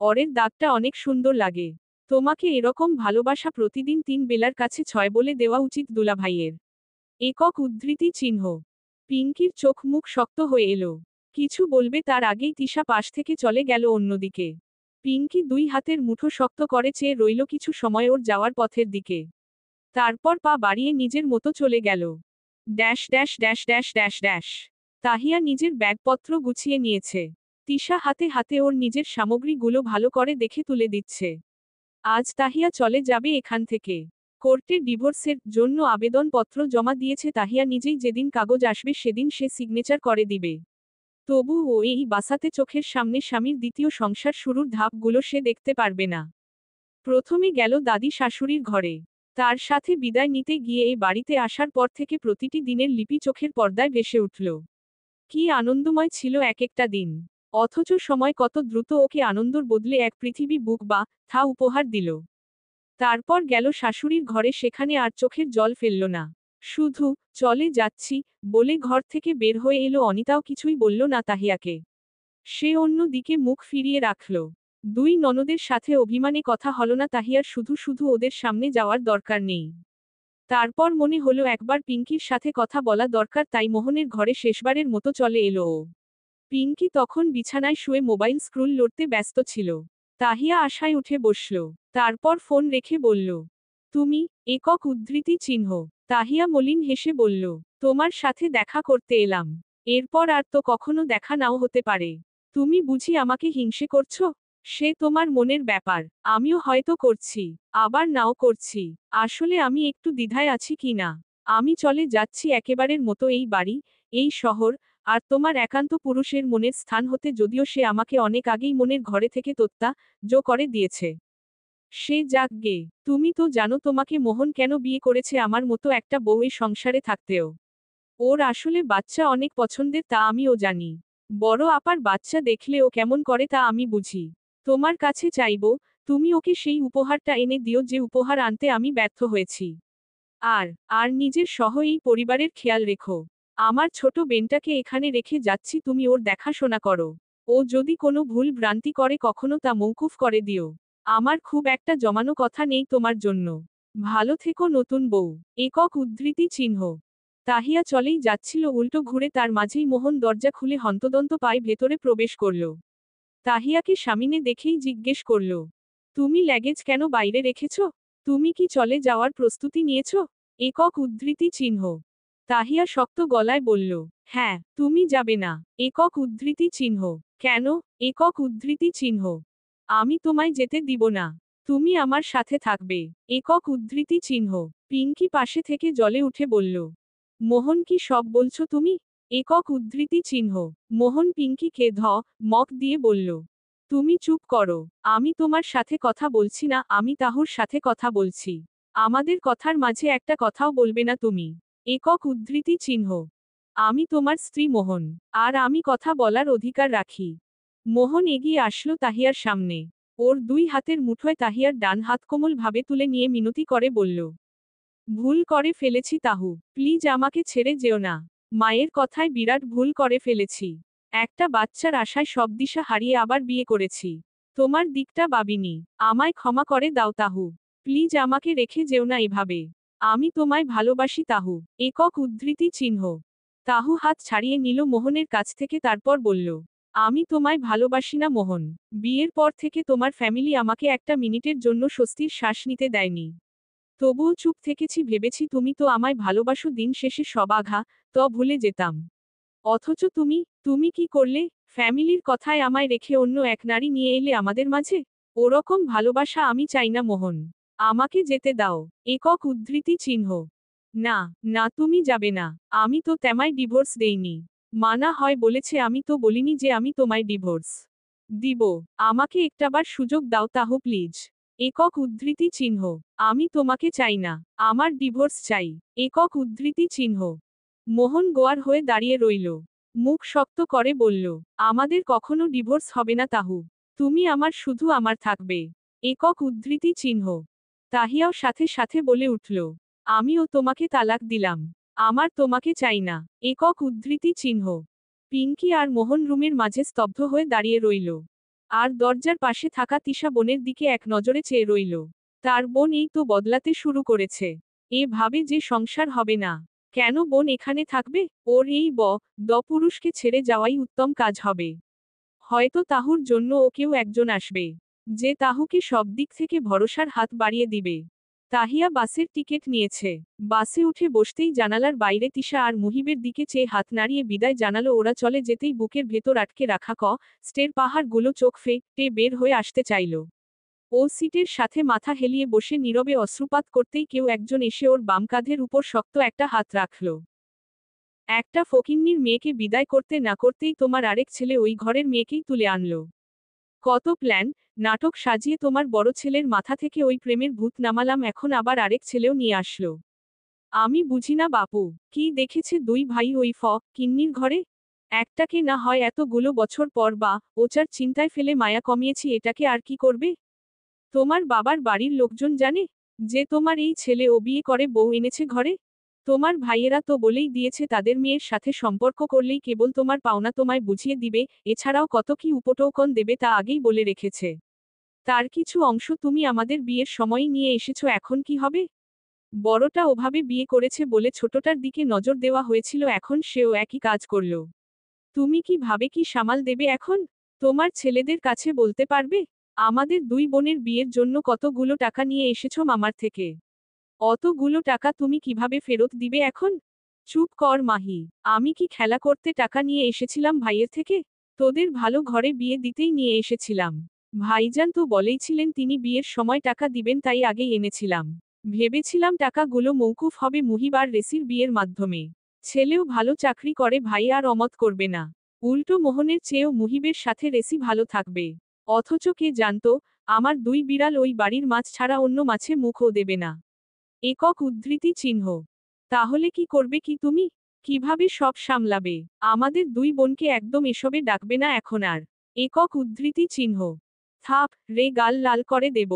অরের দাগটা অনেক সুন্দর লাগে। তোমাকে এরকম ভালোবাসা প্রতিদিন 3 বেলার কাছে 6 বলে দেওয়া উচিত দুলাভাইয়ের। একক উদ্ধৃতি চিহ্ন। পিঙ্কির চোখ মুখ শক্ত হয়ে এলো। কিছু বলবে তার আগেই তিশা পাশ থেকে চলে গেল অন্যদিকে। পিঙ্কি 2 হাতের মুঠো শক্ত করে চেয়ে রইল কিছু সময় ওর যাওয়ার পথের দিকে। তারপর পা বাড়িয়ে নিজের মতো চলে গেল। Dash dash dash dash dash dash. Tahiya নিজের ব্যাগপত্র গুছিয়ে নিয়েছে। তিশা হাতে হাতে ওর নিজের সামগ্রীগুলো ভালো করে দেখে তুলে দিচ্ছে। আজ তাহিয়া চলে যাবে এখান থেকে। কোর্টে ডিভোর্সের জন্য আবেদনপত্র জমা দিয়েছে তাহিয়া নিজেই, যেদিন কাগজ আসবে সেদিন সে সিগনেচার করে দিবে। তবু ও এই বাসাতে চোখের সামনে স্বামীর দ্বিতীয় সংসার শুরুর ধাপগুলো সে দেখতে পারবে না। প্রথমে গেল দাদি শাশুড়ির ঘরে। তার সাথে বিদায় নিতে গিয়ে এই বাড়িতে আসার পর থেকে প্রতিটি দিনের লিপি চোখের পর্দায় ভেসে উঠল। কি আনন্দময় ছিল এক একটা দিন। অথচ সময় কত দ্রুত ওকে আনন্দর বদলে এক পৃথিবী বুক উপহার দিল। তারপর গেল শাশুড়ির ঘরে, সেখানে আর চোখের জল ফেলল না। শুধু চলে যাচ্ছি বলে ঘর থেকে বের হয়ে এলো। অনিতাও কিছুই বলল না তাহিয়াকে। সে অন্য দিকে মুখ ফিরিয়ে রাখল। 2 ননদের সাথে অভিমানে কথা হলো না তাহিয়ার, শুধু শুধু ওদের সামনে যাওয়ার দরকার নেই। তারপর মনে হলো একবার পিঙ্কির সাথে কথা বলা দরকার, তাই মোহনের ঘরে শেষবারের মতো চলে এলো ও। পিঙ্কি তখন বিছানায় শুয়ে মোবাইল স্ক্রুল লড়তে ব্যস্ত ছিল। তাহিয়া আশায় উঠে বসল। তারপর ফোন রেখে বলল, তুমি? একক উদ্ধৃতি চিহ্ন। তাহিয়া মলিন হেসে বলল, তোমার সাথে দেখা করতে এলাম। এরপর আর তো কখনো দেখা নাও হতে পারে। তুমি বুঝি আমাকে হিংসে করছো? সে তোমার মনের ব্যাপার। আমিও হয়তো করছি, আবার নাও করছি। আসলে আমি একটু দ্বিধায় আছি কি না। আমি চলে যাচ্ছি একেবারের মতো এই বাড়ি, এই শহর, আর তোমার একান্ত পুরুষের মনের স্থান হতে, যদিও সে আমাকে অনেক আগেই মনের ঘরে থেকে করে দিয়েছে। সে যাক গে। তুমি তো জানো তোমাকে মোহন কেন বিয়ে করেছে আমার মতো একটা বউয়ের সংসারে থাকতেও। ওর আসলে বাচ্চা অনেক পছন্দের, তা আমিও জানি। বড় আপার বাচ্চা দেখলে ও কেমন করে তা আমি বুঝি। তোমার কাছে চাইবো, তুমি ওকে সেই উপহারটা এনে দিও যে উপহার আনতে আমি ব্যর্থ হয়েছি। আর আর নিজের সহ এই পরিবারের খেয়াল রেখো। আমার ছোট বেনটাকে এখানে রেখে যাচ্ছি, তুমি ওর দেখাশোনা করো। ও যদি কোনো ভুল ভ্রান্তি করে কখনো তা মৌকুফ করে দিও। আমার খুব একটা জমানো কথা নেই তোমার জন্য। ভালো থেকো নতুন বউ। একক উদ্ধৃতি চিহ্ন। তাহিয়া চলেই যাচ্ছিল, উল্টো ঘুরে তার মাঝেই মোহন দরজা খুলে হন্তদন্ত পায়ে ভেতরে প্রবেশ করল। তাহিয়াকে সামনে দেখেই জিজ্ঞেস করল, তুমি লাগেজ কেন বাইরে রেখেছ? তুমি কি চলে যাওয়ার প্রস্তুতি নিয়েছ? একক উদ্ধৃতি চিহ্ন। তাহিয়া শক্ত গলায় বলল, হ্যাঁ। তুমি যাবে না? একক উদ্ধৃতি চিহ্ন। কেন? একক উদ্ধৃতি চিহ্ন। আমি তোমায় যেতে দিব না। তুমি আমার সাথে থাকবে। একক উদ্ধৃতি চিহ্ন। পিঙ্কি পাশে থেকে জ্বলে উঠে বলল, মোহন কি সব বলছো তুমি? একক উদ্ধৃতি চিহ্ন। মোহন পিঙ্কিকে মক দিয়ে বলল। তুমি চুপ করো। আমি তোমার সাথে কথা বলছি না, আমি তাহুর সাথে কথা বলছি। আমাদের কথার মাঝে একটা কথাও বলবে না তুমি। একক উদ্ধৃতি চিহ্ন। আমি তোমার স্ত্রী মোহন। আর আমি কথা বলার অধিকার রাখি। মোহন এগিয়ে আসলো তাহিয়ার সামনে। ওর দুই হাতের মুঠোয় তাহিয়ার ডান হাত কোমল ভাবে তুলে নিয়ে মিনতি করে বলল। ভুল করে ফেলেছি তাহু, প্লিজ আমাকে ছেড়ে যেও না। মায়ের কথায় বিরাট ভুল করে ফেলেছি। একটা বাচ্চার আশায় সব দিশা হারিয়ে আবার বিয়ে করেছি। তোমার দিকটা ভাবিনি। আমায় ক্ষমা করে দাও তাহু। প্লিজ আমাকে রেখে যেও না এভাবে। আমি তোমায় ভালোবাসি তাহু। একক উদ্ধৃতি চিহ্ন। তাহু হাত ছাড়িয়ে নিল মোহনের কাছ থেকে, তারপর বলল। আমি তোমায় ভালোবাসি না মোহন। বিয়ের পর থেকে তোমার ফ্যামিলি আমাকে একটা মিনিটের জন্য স্বস্তির শ্বাস নিতে দেয়নি। তবুও চুপ থেকেছি, ভেবেছি তুমি তো আমায় ভালোবাসো, দিন শেষে সব আঘা ভুলে যেতাম। অথচ তুমি তুমি কি করলে? ফ্যামিলির কথায় আমায় রেখে অন্য এক নারী নিয়ে এলে আমাদের মাঝে। ওরকম ভালোবাসা আমি চাই না মোহন। আমাকে যেতে দাও। একক উদ্ধৃতি চিহ্ন। না, না তুমি যাবে না। আমি তো তেমায় ডিভোর্স দেইনি। মানা হয় বলেছে, আমি তো বলিনি যে আমি তোমায় ডিভোর্স দিব। আমাকে একটাবার সুযোগ দাও তাহু প্লিজ। একক উদ্ধৃতি চিহ্ন। আমি তোমাকে চাই না। আমার ডিভোর্স চাই। একক উদ্ধৃতি চিহ্ন। মোহন গোয়ার হয়ে দাঁড়িয়ে রইল। মুখ শক্ত করে বলল। আমাদের কখনো ডিভোর্স হবে না তাহু। তুমি আমার, শুধু আমার থাকবে। একক উদ্ধৃতি চিহ্ন। তাহিয়াও সাথে সাথে বলে উঠল। আমিও তোমাকে তালাক দিলাম। আমার তোমাকে চাই না। একক উদ্ধৃতি চিহ্ন। পিঙ্কি আর মোহন রুমের মাঝে স্তব্ধ হয়ে দাঁড়িয়ে রইল। আর দরজার পাশে থাকা তিশা বোনের দিকে এক নজরে চেয়ে রইল। তার বোন এই তো বদলাতে শুরু করেছে। এ ভাবে যে সংসার হবে না। কেন বোন এখানে থাকবে? ওর এই পুরুষকে ছেড়ে যাওয়াই উত্তম কাজ হবে। হয়তো তাহুর জন্য ও কেউ একজন আসবে, যে তাহুকে সব দিক থেকে ভরসার হাত বাড়িয়ে দিবে। তাহিয়া বাসের টিকিট নিয়েছে। বাসে উঠে বসতেই জানালার বাইরে তিশা আর মুহিবের দিকে চেয়ে হাত নাড়িয়ে বিদায় জানালো। ওরা চলে যেতেই বুকের ভেতর আটকে রাখা স্টের পাহাড়গুলো চোখ ফেটে বের হয়ে আসতে চাইল। ও সিটের সাথে মাথা হেলিয়ে বসে নীরবে অশ্রুপাত করতেই কেউ একজন এসে ওর বাম কাঁধের উপর শক্ত একটা হাত রাখল। একটা ফকিন্নির মেয়েকে বিদায় করতে না করতেই তোমার আরেক ছেলে ওই ঘরের মেয়েকেই তুলে আনলো। কত প্ল্যান, নাটক সাজিয়ে তোমার বড় ছেলের মাথা থেকে ওই প্রেমের ভূত নামালাম, এখন আবার আরেক ছেলেও নিয়ে আসলো। আমি বুঝি না বাপু, কি দেখেছে দুই ভাই ওই কিন্নির ঘরে? একটাকে না হয় এতগুলো বছর পর বা ওচার চিন্তায় ফেলে মায়া কমিয়েছি, এটাকে আর কি করবে? তোমার বাবার বাড়ির লোকজন জানে যে তোমার এই ছেলে ও বিয়ে করে বউ এনেছে ঘরে? তোমার ভাইয়েরা তো বলেই দিয়েছে তাদের মেয়ের সাথে সম্পর্ক করলেই কেবল তোমার পাওনা তোমায় বুঝিয়ে দিবে, এছাড়াও কত কি উপটোকন দেবে তা আগেই বলে রেখেছে। তার কিছু অংশ তুমি আমাদের বিয়ের সময়ই নিয়ে এসেছো, এখন কি হবে? বড়টা ওভাবে বিয়ে করেছে বলে ছোটটার দিকে নজর দেওয়া হয়েছিল, এখন সেও একই কাজ করল। তুমি কি ভাবে কি সামাল দেবে এখন? তোমার ছেলেদের কাছে বলতে পারবে আমাদের দুই বোনের বিয়ের জন্য কতগুলো টাকা নিয়ে এসেছো মামার থেকে? অতগুলো টাকা তুমি কিভাবে ফেরত দিবে এখন? চুপ কর মাহি। আমি কি খেলা করতে টাকা নিয়ে এসেছিলাম ভাইয়ের থেকে? তোদের ভালো ঘরে বিয়ে দিতেই নিয়ে এসেছিলাম। ভাইজান তো বলেইছিলেন তিনি বিয়ের সময় টাকা দিবেন, তাই আগেই এনেছিলাম। ভেবেছিলাম টাকাগুলো মৌকুফ হবে মুহিব আর রেসির বিয়ের মাধ্যমে। ছেলেও ভালো চাকরি করে, ভাই আর অমত করবে না। উল্টো মোহনের চেয়েও মুহিবের সাথে রেসি ভালো থাকবে। অথচ কে জানতো, আমার দুই বিড়াল ওই বাড়ির মাছ ছাড়া অন্য মাছে মুখও দেবে না। একক উদ্ধৃতি চিহ্ন। তাহলে কি করবে কি তুমি? কিভাবে সব সামলাবে? আমাদের দুই বোনকে একদম এসবে ডাকবে না এখন আর। একক উদ্ধৃতি চিহ্ন। থাপ রে, গাল লাল করে দেব।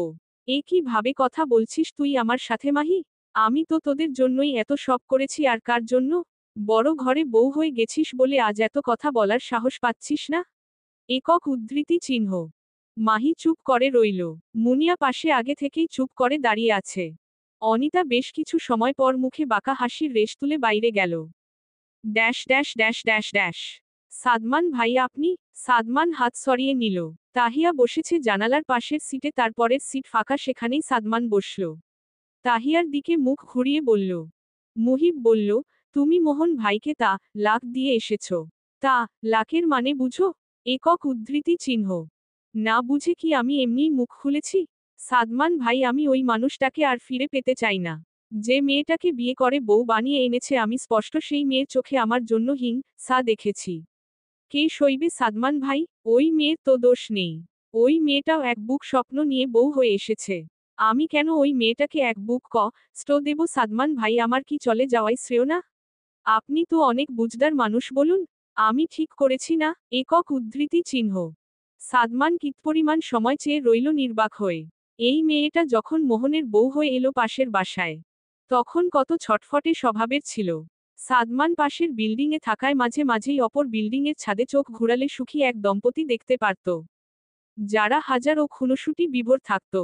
এ কি ভাবে কথা বলছিস তুই আমার সাথে মাহি? আমি তো তোদের জন্যই এত সব করেছি, আর কার জন্য? বড় ঘরে বউ হয়ে গেছিস বলে আজ এত কথা বলার সাহস পাচ্ছিস না? একক উদ্ধৃতি চিহ্ন। মাহি চুপ করে রইল। মুনিয়া পাশে আগে থেকেই চুপ করে দাঁড়িয়ে আছে। অনিতা বেশ কিছু সময় পর মুখে বাঁকা হাসির রেশ তুলে বাইরে গেল। Dash dash dash dash dash. Sadman ভাই আপনি? সাদমান হাত সরিয়ে নিল। তাহিয়া বসেছে জানালার পাশের সিটে, তারপরের সিট ফাঁকা, সেখানেই সাদমান বসল। তাহিয়ার দিকে মুখ ঘুরিয়ে বলল। মুহিব বলল, তুমি মোহন ভাইকে লাখ দিয়ে এসেছ। লাখের মানে বুঝো? একক উদ্ধৃতি চিহ্ন। না বুঝে কি আমি এমনিই মুখ খুলেছি? সাদমান ভাই, আমি ওই মানুষটাকে আর ফিরে পেতে চাই না। যে মেয়েটাকে বিয়ে করে বউ বানিয়ে এনেছে আমি স্পষ্ট সেই মেয়ের চোখে আমার জন্য হিংসা দেখেছি। কে সইবে সাদমান ভাই? ওই মেয়ের তো দোষ নেই। ওই মেয়েটাও এক বুক স্বপ্ন নিয়ে বউ হয়ে এসেছে। আমি কেন ওই মেয়েটাকে এক বুক কষ্ট দেব? সাদমান ভাই, আমার কি চলে যাওয়াই শ্রেয় না? আপনি তো অনেক বুঝদার মানুষ, বলুন। আমি ঠিক করেছি না? একক উদ্ধৃতি চিহ্ন। সাদমান কিতপরিমাণ সময় চেয়ে রইল নির্বাক হয়ে। এই মেয়েটা যখন মোহনের বউ হয়ে এলো পাশের বাসায়, তখন কত ছটফটে স্বভাবের ছিল। সাদমান পাশের বিল্ডিংয়ে থাকায় মাঝে মাঝেই অপর বিল্ডিংয়ের ছাদে চোখ ঘুরালে সুখী এক দম্পতি দেখতে পারত, যারা হাজার ও খুনসুটি বিভোর থাকত।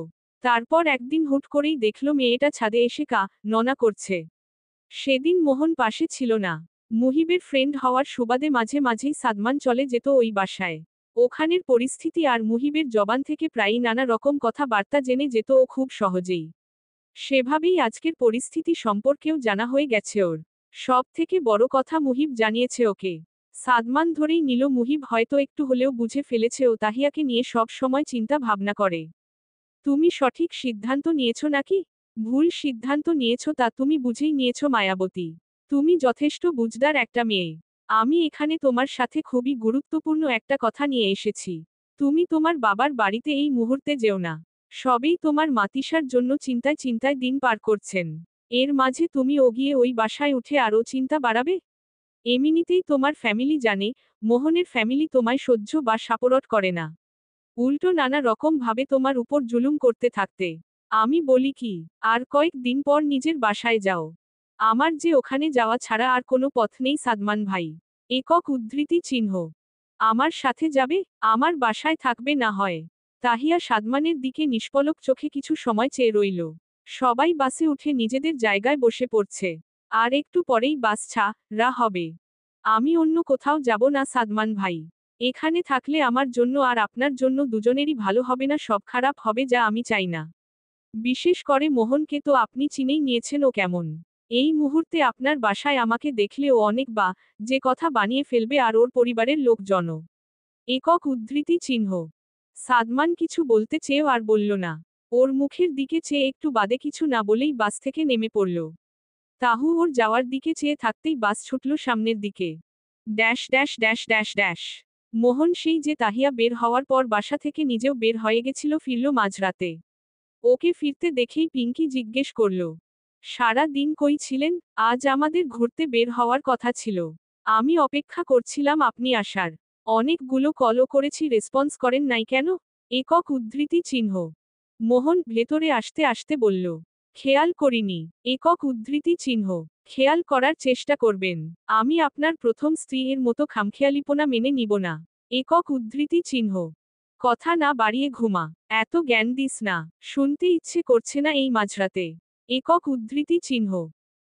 তারপর একদিন হুট করেই দেখল মেয়েটা ছাদে এসে ননা করছে। সেদিন মোহন পাশে ছিল না। মুহিবের ফ্রেন্ড হওয়ার সুবাদে মাঝে মাঝেই সাদমান চলে যেত ওই বাসায়। ওখানের পরিস্থিতি আর মুহিবের জবান থেকে প্রায়ই নানা রকম কথাবার্তা জেনে যেত ও খুব সহজেই। সেভাবেই আজকের পরিস্থিতি সম্পর্কেও জানা হয়ে গেছে ওর। সব থেকে বড় কথা, মুহিব জানিয়েছে ওকে। সাদমান ধরেই নিল মুহিব হয়তো একটু হলেও বুঝে ফেলেছে ও তাহিয়াকে নিয়ে সব সময় চিন্তা ভাবনা করে। তুমি সঠিক সিদ্ধান্ত নিয়েছ নাকি ভুল সিদ্ধান্ত নিয়েছ তা তুমি বুঝেই নিয়েছ মায়াবতী। তুমি যথেষ্ট বুঝদার একটা মেয়ে। আমি এখানে তোমার সাথে খুবই গুরুত্বপূর্ণ একটা কথা নিয়ে এসেছি। তুমি তোমার বাবার বাড়িতে এই মুহূর্তে যেও না। সবেই তোমার মাতিসার জন্য চিন্তায় চিন্তায় দিন পার করছেন। এর মাঝে তুমি গিয়ে ওই বাসায় উঠে আরও চিন্তা বাড়াবে। এমনিতেই তোমার ফ্যামিলি জানে মোহনের ফ্যামিলি তোমায় সহ্য বা সাপোর্ট করে না। উল্টো নানা রকম ভাবে তোমার উপর জুলুম করতে থাকতে। আমি বলি কি, আর কয়েক দিন পর নিজের বাসায় যাও। আমার যে ওখানে যাওয়া ছাড়া আর কোনো পথ নেই সাদমান ভাই। একক উদ্ধৃতি চিহ্ন। আমার সাথে যাবে? আমার বাসায় থাকবে না হয়? তাহিয়া সাদমানের দিকে নিষ্পলক চোখে কিছু সময় চেয়ে রইল। সবাই বাসে উঠে নিজেদের জায়গায় বসে পড়ছে। আর একটু পরেই বাস ছাড়া হবে। আমি অন্য কোথাও যাব না সাদমান ভাই। এখানে থাকলে আমার জন্য আর আপনার জন্য দুজনেরই ভালো হবে না, সব খারাপ হবে, যা আমি চাই না। বিশেষ করে মোহনকে তো আপনি চিনেই নিয়েছেন ও কেমন। এই মুহূর্তে আপনার বাসায় আমাকে দেখলে ও অনেক যে কথা বানিয়ে ফেলবে আর ওর পরিবারের লোকজনও। একক উদ্ধৃতি চিহ্ন। সাদমান কিছু বলতে চেয়েও আর বলল না। ওর মুখের দিকে চেয়ে একটু বাদে কিছু না বলেই বাস থেকে নেমে পড়ল। তাহু ওর যাওয়ার দিকে চেয়ে থাকতেই বাস ছুটল সামনের দিকে। Dash dash dash dash dash. Mohan সেই যে তাহিয়া বের হওয়ার পর বাসা থেকে নিজেও বের হয়ে গেছিল ফিরল মাঝরাতে। ওকে ফিরতে দেখেই পিঙ্কি জিজ্ঞেস করল, সারা দিন কই ছিলেন? আজ আমাদের ঘুরতে বের হওয়ার কথা ছিল। আমি অপেক্ষা করছিলাম আপনি আসার। অনেকগুলো কলও করেছি, রেসপন্স করেন নাই কেন? একক উদ্ধৃতি চিহ্ন। মোহন ভেতরে আসতে আসতে বলল, খেয়াল করিনি। একক উদ্ধৃতি চিহ্ন। খেয়াল করার চেষ্টা করবেন। আমি আপনার প্রথম স্ত্রী, এর মতো খামখেয়ালিপনা মেনে নিব না। একক উদ্ধৃতি চিহ্ন। কথা না বাড়িয়ে ঘুমা। এত জ্ঞান দিস না। শুনতে ইচ্ছে করছে না এই মাঝরাতে। একক উদ্ধৃতি চিহ্ন।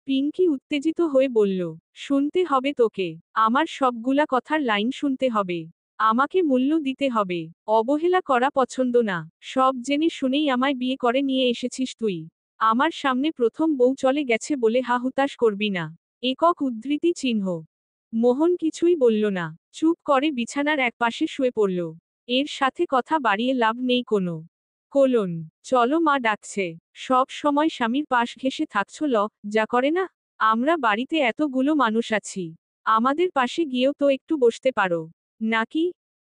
পিঙ্কি উত্তেজিত হয়ে বলল, শুনতে হবে তোকে। আমার সবগুলা কথার লাইন শুনতে হবে। আমাকে মূল্য দিতে হবে। অবহেলা করা পছন্দ না। সব জেনে শুনেই আমায় বিয়ে করে নিয়ে এসেছিস তুই। আমার সামনে প্রথম বউ চলে গেছে বলে হা হুতাশ করবি না। একক উদ্ধৃতি চিহ্ন। মোহন কিছুই বলল না। চুপ করে বিছানার একপাশে শুয়ে পড়ল। এর সাথে কথা বাড়িয়ে লাভ নেই কোনো। কোলন। চলো, মা ডাকছে। সব সময় স্বামীর পাশ ঘেঁষে থাকছ, যা করে না? আমরা বাড়িতে এতগুলো মানুষ আছি। আমাদের পাশে গিয়েও তো একটু বসতে পারো নাকি?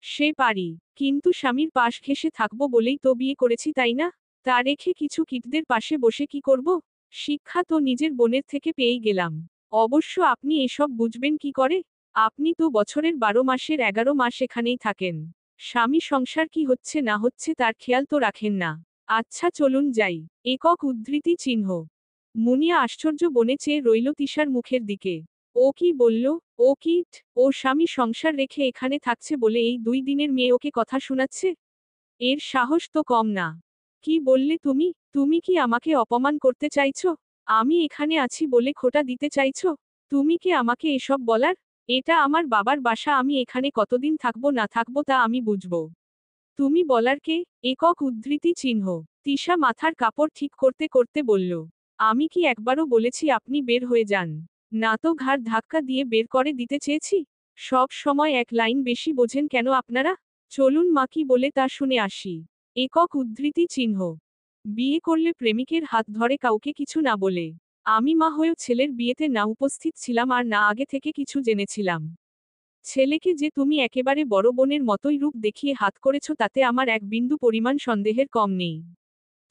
সে পারি, কিন্তু স্বামীর পাশ ঘেঁষে থাকবো বলেই তো বিয়ে করেছি, তাই না? তা রেখে কিছু কিটদের পাশে বসে কি করব? শিক্ষা তো নিজের বোনের থেকে পেয়েই গেলাম। অবশ্য আপনি এসব বুঝবেন কি করে? আপনি তো বছরের 12 মাসের 11 মাস এখানেই থাকেন। স্বামী সংসার কি হচ্ছে না হচ্ছে তার খেয়াল তো রাখেন না। আচ্ছা চলুন যাই। একক উদ্ধৃতি চিহ্ন। মুনিয়া আশ্চর্য বনে চেয়ে রইল তিশার মুখের দিকে। ও কি বলল? ও কিট? ও স্বামী সংসার রেখে এখানে থাকছে বলে এই 2 দিনের মেয়ে ওকে কথা শোনাচ্ছে? এর সাহস তো কম না। কি বললে তুমি? তুমি কি আমাকে অপমান করতে চাইছো? আমি এখানে আছি বলে খোঁটা দিতে চাইছো? তুমি কে আমাকে এসব বলার? এটা আমার বাবার বাসা, আমি এখানে কতদিন থাকবো না থাকবো তা আমি বুঝবো। তুমি বলার কে? একক উদ্ধৃতি চিহ্ন। তিশা মাথার কাপড় ঠিক করতে করতে বলল, আমি কি একবারও বলেছি আপনি বের হয়ে যান? না তো ঘাড় ধাক্কা দিয়ে বের করে দিতে চেয়েছি। সব সময় এক লাইন বেশি বোঝেন কেন আপনারা? চলুন মা কি বলে তা শুনে আসি। একক উদ্ধৃতি চিহ্ন। বিয়ে করলে প্রেমিকের হাত ধরে কাউকে কিছু না বলে। আমি মা হয়েও ছেলের বিয়েতে না উপস্থিত ছিলাম আর না আগে থেকে কিছু জেনেছিলাম। ছেলেকে যে তুমি একেবারে বড় বোনের মতোই রূপ দেখিয়ে হাত করেছ তাতে আমার এক বিন্দু পরিমাণ সন্দেহের কম নেই।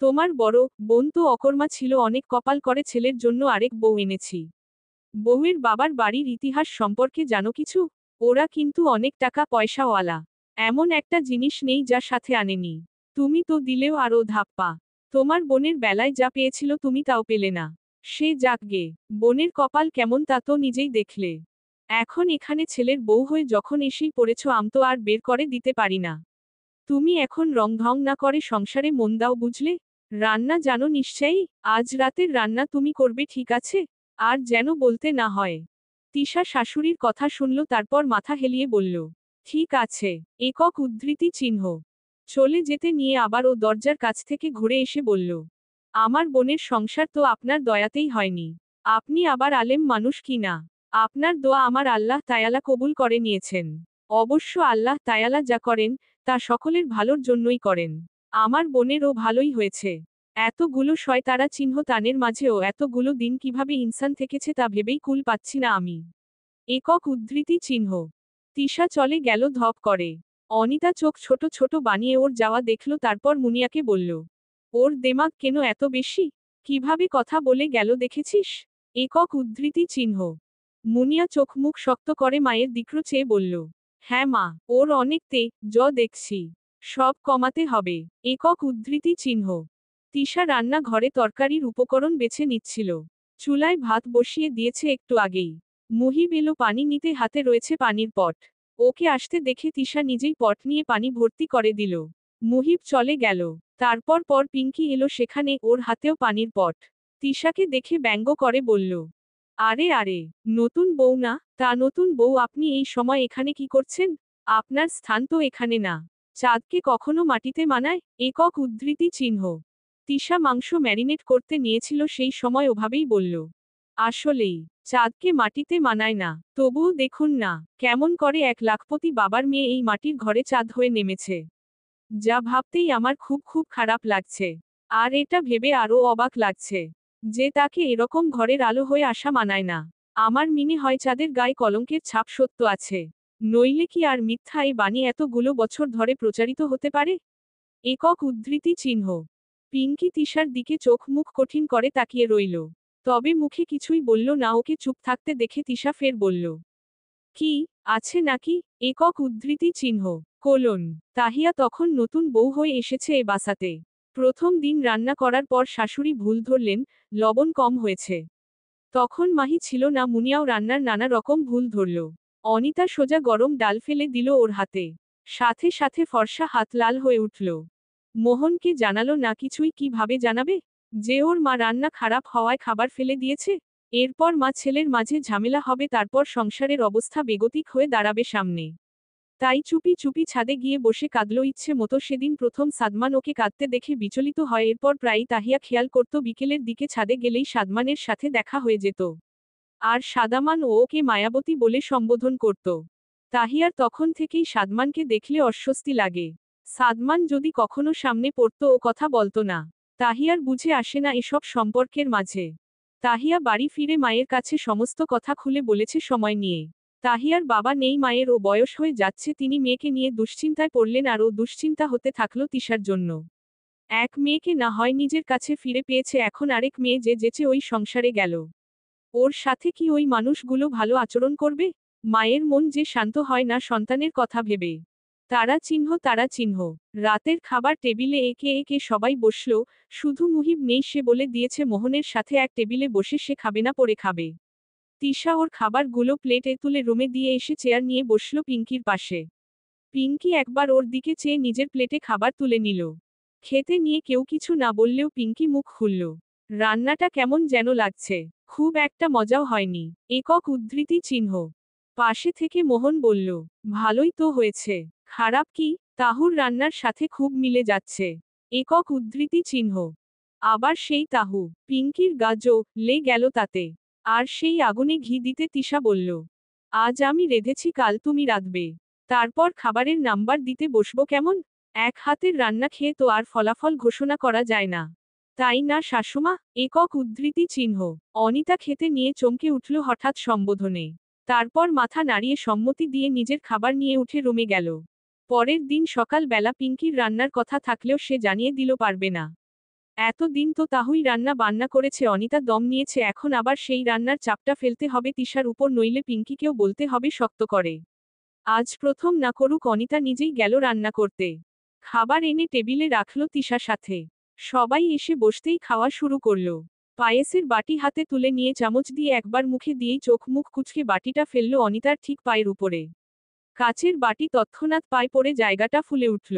তোমার বড় বোন তো অকর্মা ছিল, অনেক কপাল করে ছেলের জন্য আরেক বউ এনেছি। বউয়ের বাবার বাড়ির ইতিহাস সম্পর্কে জানো কিছু? ওরা কিন্তু অনেক টাকা পয়সাওয়ালা। এমন একটা জিনিস নেই যা সাথে আনেনি। তুমি তো দিলেও আরও ধাপ্পা। তোমার বোনের বেলায় যা পেয়েছিল তুমি তাও পেলে না। সে যাকগে, বোনের কপাল কেমন তা তো নিজেই দেখলে। এখন এখানে ছেলের বউ হয়ে যখন এসেই পড়েছ আম তো আর বের করে দিতে পারি না। তুমি এখন রংঢং না করে সংসারে মন দাও, বুঝলে? রান্না জানো নিশ্চয়ই? আজ রাতের রান্না তুমি করবে, ঠিক আছে? আর যেন বলতে না হয়। তিশা শাশুড়ির কথা শুনল, তারপর মাথা হেলিয়ে বলল, ঠিক আছে। একক উদ্ধৃতি চিহ্ন। চলে যেতে নিয়ে আবার ও দরজার কাছ থেকে ঘুরে এসে বলল, আমার বোনের সংসার তো আপনার দয়াতেই হয়নি। আপনি আবার আলেম মানুষ কি না? আপনার দোয়া আমার আল্লাহ তায়ালা কবুল করে নিয়েছেন। অবশ্য আল্লাহ তায়ালা যা করেন তা সকলের ভালোর জন্যই করেন। আমার বোনেরও ভালোই হয়েছে। এতগুলো শয়তারা চিহ্ন তানের মাঝেও এতগুলো দিন কিভাবে ইনসান থেকেছে তা ভেবেই কুল পাচ্ছি না আমি। একক উদ্ধৃতি চিহ্ন। তিশা চলে গেল ধপ করে। অনিতা চোখ ছোট ছোট বানিয়ে ওর যাওয়া দেখল, তারপর মুনিয়াকে বলল, ওর দেমাগ কেন এত বেশি? কিভাবে কথা বলে গেল দেখেছিস? একক উদ্ধৃতি চিহ্ন। মুনিয়া চোখ মুখ শক্ত করে মায়ের দিকরো চেয়ে বলল, হ্যাঁ মা, ওর অনেক দেখছি। সব কমাতে হবে। একক উদ্ধৃতি চিহ্ন। তিশা রান্না ঘরে তরকারির উপকরণ বেছে নিচ্ছিল। চুলায় ভাত বসিয়ে দিয়েছে একটু আগেই। মুহিব এলো পানি নিতে, হাতে রয়েছে পানির পট। ওকে আসতে দেখে তিশা নিজেই পট নিয়ে পানি ভর্তি করে দিল। মুহিব চলে গেল। তারপর পিঙ্কি এলো সেখানে, ওর হাতেও পানির পট। তিশাকে দেখে ব্যঙ্গ করে বলল, আরে আরে, নতুন বউ না? তা নতুন বউ, আপনি এই সময় এখানে কি করছেন? আপনার স্থান তো এখানে না। চাঁদকে কখনো মাটিতে মানায়? একক উদ্ধৃতি চিহ্ন। তিশা মাংস ম্যারিনেট করতে নিয়েছিল সেই সময় ওভাবেই বলল, আসলেই চাঁদকে মাটিতে মানায় না। তবুও দেখুন না, কেমন করে 1 লাখপতি বাবার মেয়ে এই মাটির ঘরে চাঁদ হয়ে নেমেছে। যা ভাবতেই আমার খুব খুব খারাপ লাগছে। আর এটা ভেবে আরও অবাক লাগছে যে তাকে এরকম ঘরের আলো হয়ে আসা মানায় না। আমার মনে হয় চাঁদের গায়ে কলঙ্কের ছাপ সত্য আছে। নইলে কি আর মিথ্যা এই বাণী এতগুলো বছর ধরে প্রচারিত হতে পারে? একক উদ্ধৃতি চিহ্ন। পিঙ্কি তিশার দিকে চোখ মুখ কঠিন করে তাকিয়ে রইল। তবে মুখে কিছুই বলল না। ওকে চুপ থাকতে দেখে তিশা ফের বলল, কি আছে নাকি? একক উদ্ধৃতি চিহ্ন। কোলন। তাহিয়া তখন নতুন বউ হয়ে এসেছে এ বাসাতে। প্রথম দিন রান্না করার পর শাশুড়ি ভুল ধরলেন, লবণ কম হয়েছে। তখন মাহি ছিল না, মুনিয়াও রান্নার নানা রকম ভুল ধরল। অনিতা সোজা গরম ডাল ফেলে দিল ওর হাতে। সাথে সাথে ফর্সা হাত লাল হয়ে উঠল। মোহনকে জানালো না, কিছুই কিভাবে জানাবে? যে ওর মা রান্না খারাপ হওয়ায় খাবার ফেলে দিয়েছে। এরপর মা ছেলের মাঝে ঝামেলা হবে, তারপর সংসারের অবস্থা বেগতিক হয়ে দাঁড়াবে সামনে। তাই চুপি চুপি ছাদে গিয়ে বসে কাঁদল ইচ্ছে মতো। সেদিন প্রথম সাদমান ওকে কাঁদতে দেখে বিচলিত হয়। এরপর প্রায়ই তাহিয়া খেয়াল করত বিকেলের দিকে ছাদে গেলেই সাদমানের সাথে দেখা হয়ে যেত। আর সাদামান ও ওকে মায়াবতী বলে সম্বোধন করত। তাহিয়ার তখন থেকেই সাদমানকে দেখলে অস্বস্তি লাগে। সাদমান যদি কখনো সামনে পড়ত ও কথা বলতো না। তাহিয়ার বুঝে আসে না এসব সম্পর্কের মাঝে। তাহিয়া বাড়ি ফিরে মায়ের কাছে সমস্ত কথা খুলে বলেছে সময় নিয়ে। তাহিয়ার বাবা নেই, মায়ের ও বয়স হয়ে যাচ্ছে, তিনি মেয়েকে নিয়ে দুশ্চিন্তায় পড়লেন আর ও দুশ্চিন্তা হতে থাকলো তিশার জন্য। এক মেয়েকে না হয় নিজের কাছে ফিরে পেয়েছে, এখন আরেক মেয়ে যে যেচে ওই সংসারে গেল। ওর সাথে কি ওই মানুষগুলো ভালো আচরণ করবে? মায়ের মন যে শান্ত হয় না সন্তানের কথা ভেবে। তারা চিহ্ন। রাতের খাবার টেবিলে একে একে সবাই বসল, শুধু মুহিব নেই। সে বলে দিয়েছে মোহনের সাথে এক টেবিলে বসে সে খাবে না, পরে খাবে। তিশা ওর খাবারগুলো প্লেটে তুলে রুমে দিয়ে এসে চেয়ার নিয়ে বসল পিঙ্কির পাশে। পিঙ্কি একবার ওর দিকে চেয়ে নিজের প্লেটে খাবার তুলে নিল। খেতে নিয়ে কেউ কিছু না বললেও পিঙ্কি মুখ খুলল, রান্নাটা কেমন যেন লাগছে, খুব একটা মজাও হয়নি। একক উদ্ধৃতি চিহ্ন। পাশে থেকে মোহন বলল, ভালোই তো হয়েছে। খারাপ কি? তাহুর রান্নার সাথে খুব মিলে যাচ্ছে। একক উদ্ধৃতি চিহ্ন। আবার সেই তাহু। পিঙ্কির গা জ্বলে গেল তাতে। আর সেই আগুনে ঘি দিতে তিশা বলল, আজ আমি রেঁধেছি, কাল তুমি রাঁধবে। তারপর খাবারের নাম্বার দিতে বসবো কেমন? এক হাতের রান্না খেয়ে তো আর ফলাফল ঘোষণা করা যায় না। তাই না শাশুমা? একক উদ্ধৃতি চিহ্ন। অনিতা খেতে নিয়ে চমকে উঠল হঠাৎ সম্বোধনে। তারপর মাথা নাড়িয়ে সম্মতি দিয়ে নিজের খাবার নিয়ে উঠে রুমে গেল। পরের দিন সকাল বেলা পিঙ্কির রান্নার কথা থাকলেও সে জানিয়ে দিল পারবে না। এতদিন তো তাহুই রান্না বান্না করেছে, অনিতা দম নিয়েছে, এখন আবার সেই রান্নার চাপটা ফেলতে হবে তিশার উপর, নইলে পিঙ্কিকেও বলতে হবে শক্ত করে। আজ প্রথম না করুক, অনিতা নিজেই গেল রান্না করতে। খাবার এনে টেবিলে রাখল তিশার সাথে। সবাই এসে বসতেই খাওয়া শুরু করল। পায়েসের বাটি হাতে তুলে নিয়ে চামচ দিয়ে একবার মুখে দিয়েই চোখ মুখ কুঁচকে বাটিটা ফেলল অনিতার ঠিক পায়ের উপরে। কাচের বাটি তৎক্ষণাৎ পায়ে পড়ে জায়গাটা ফুলে উঠল।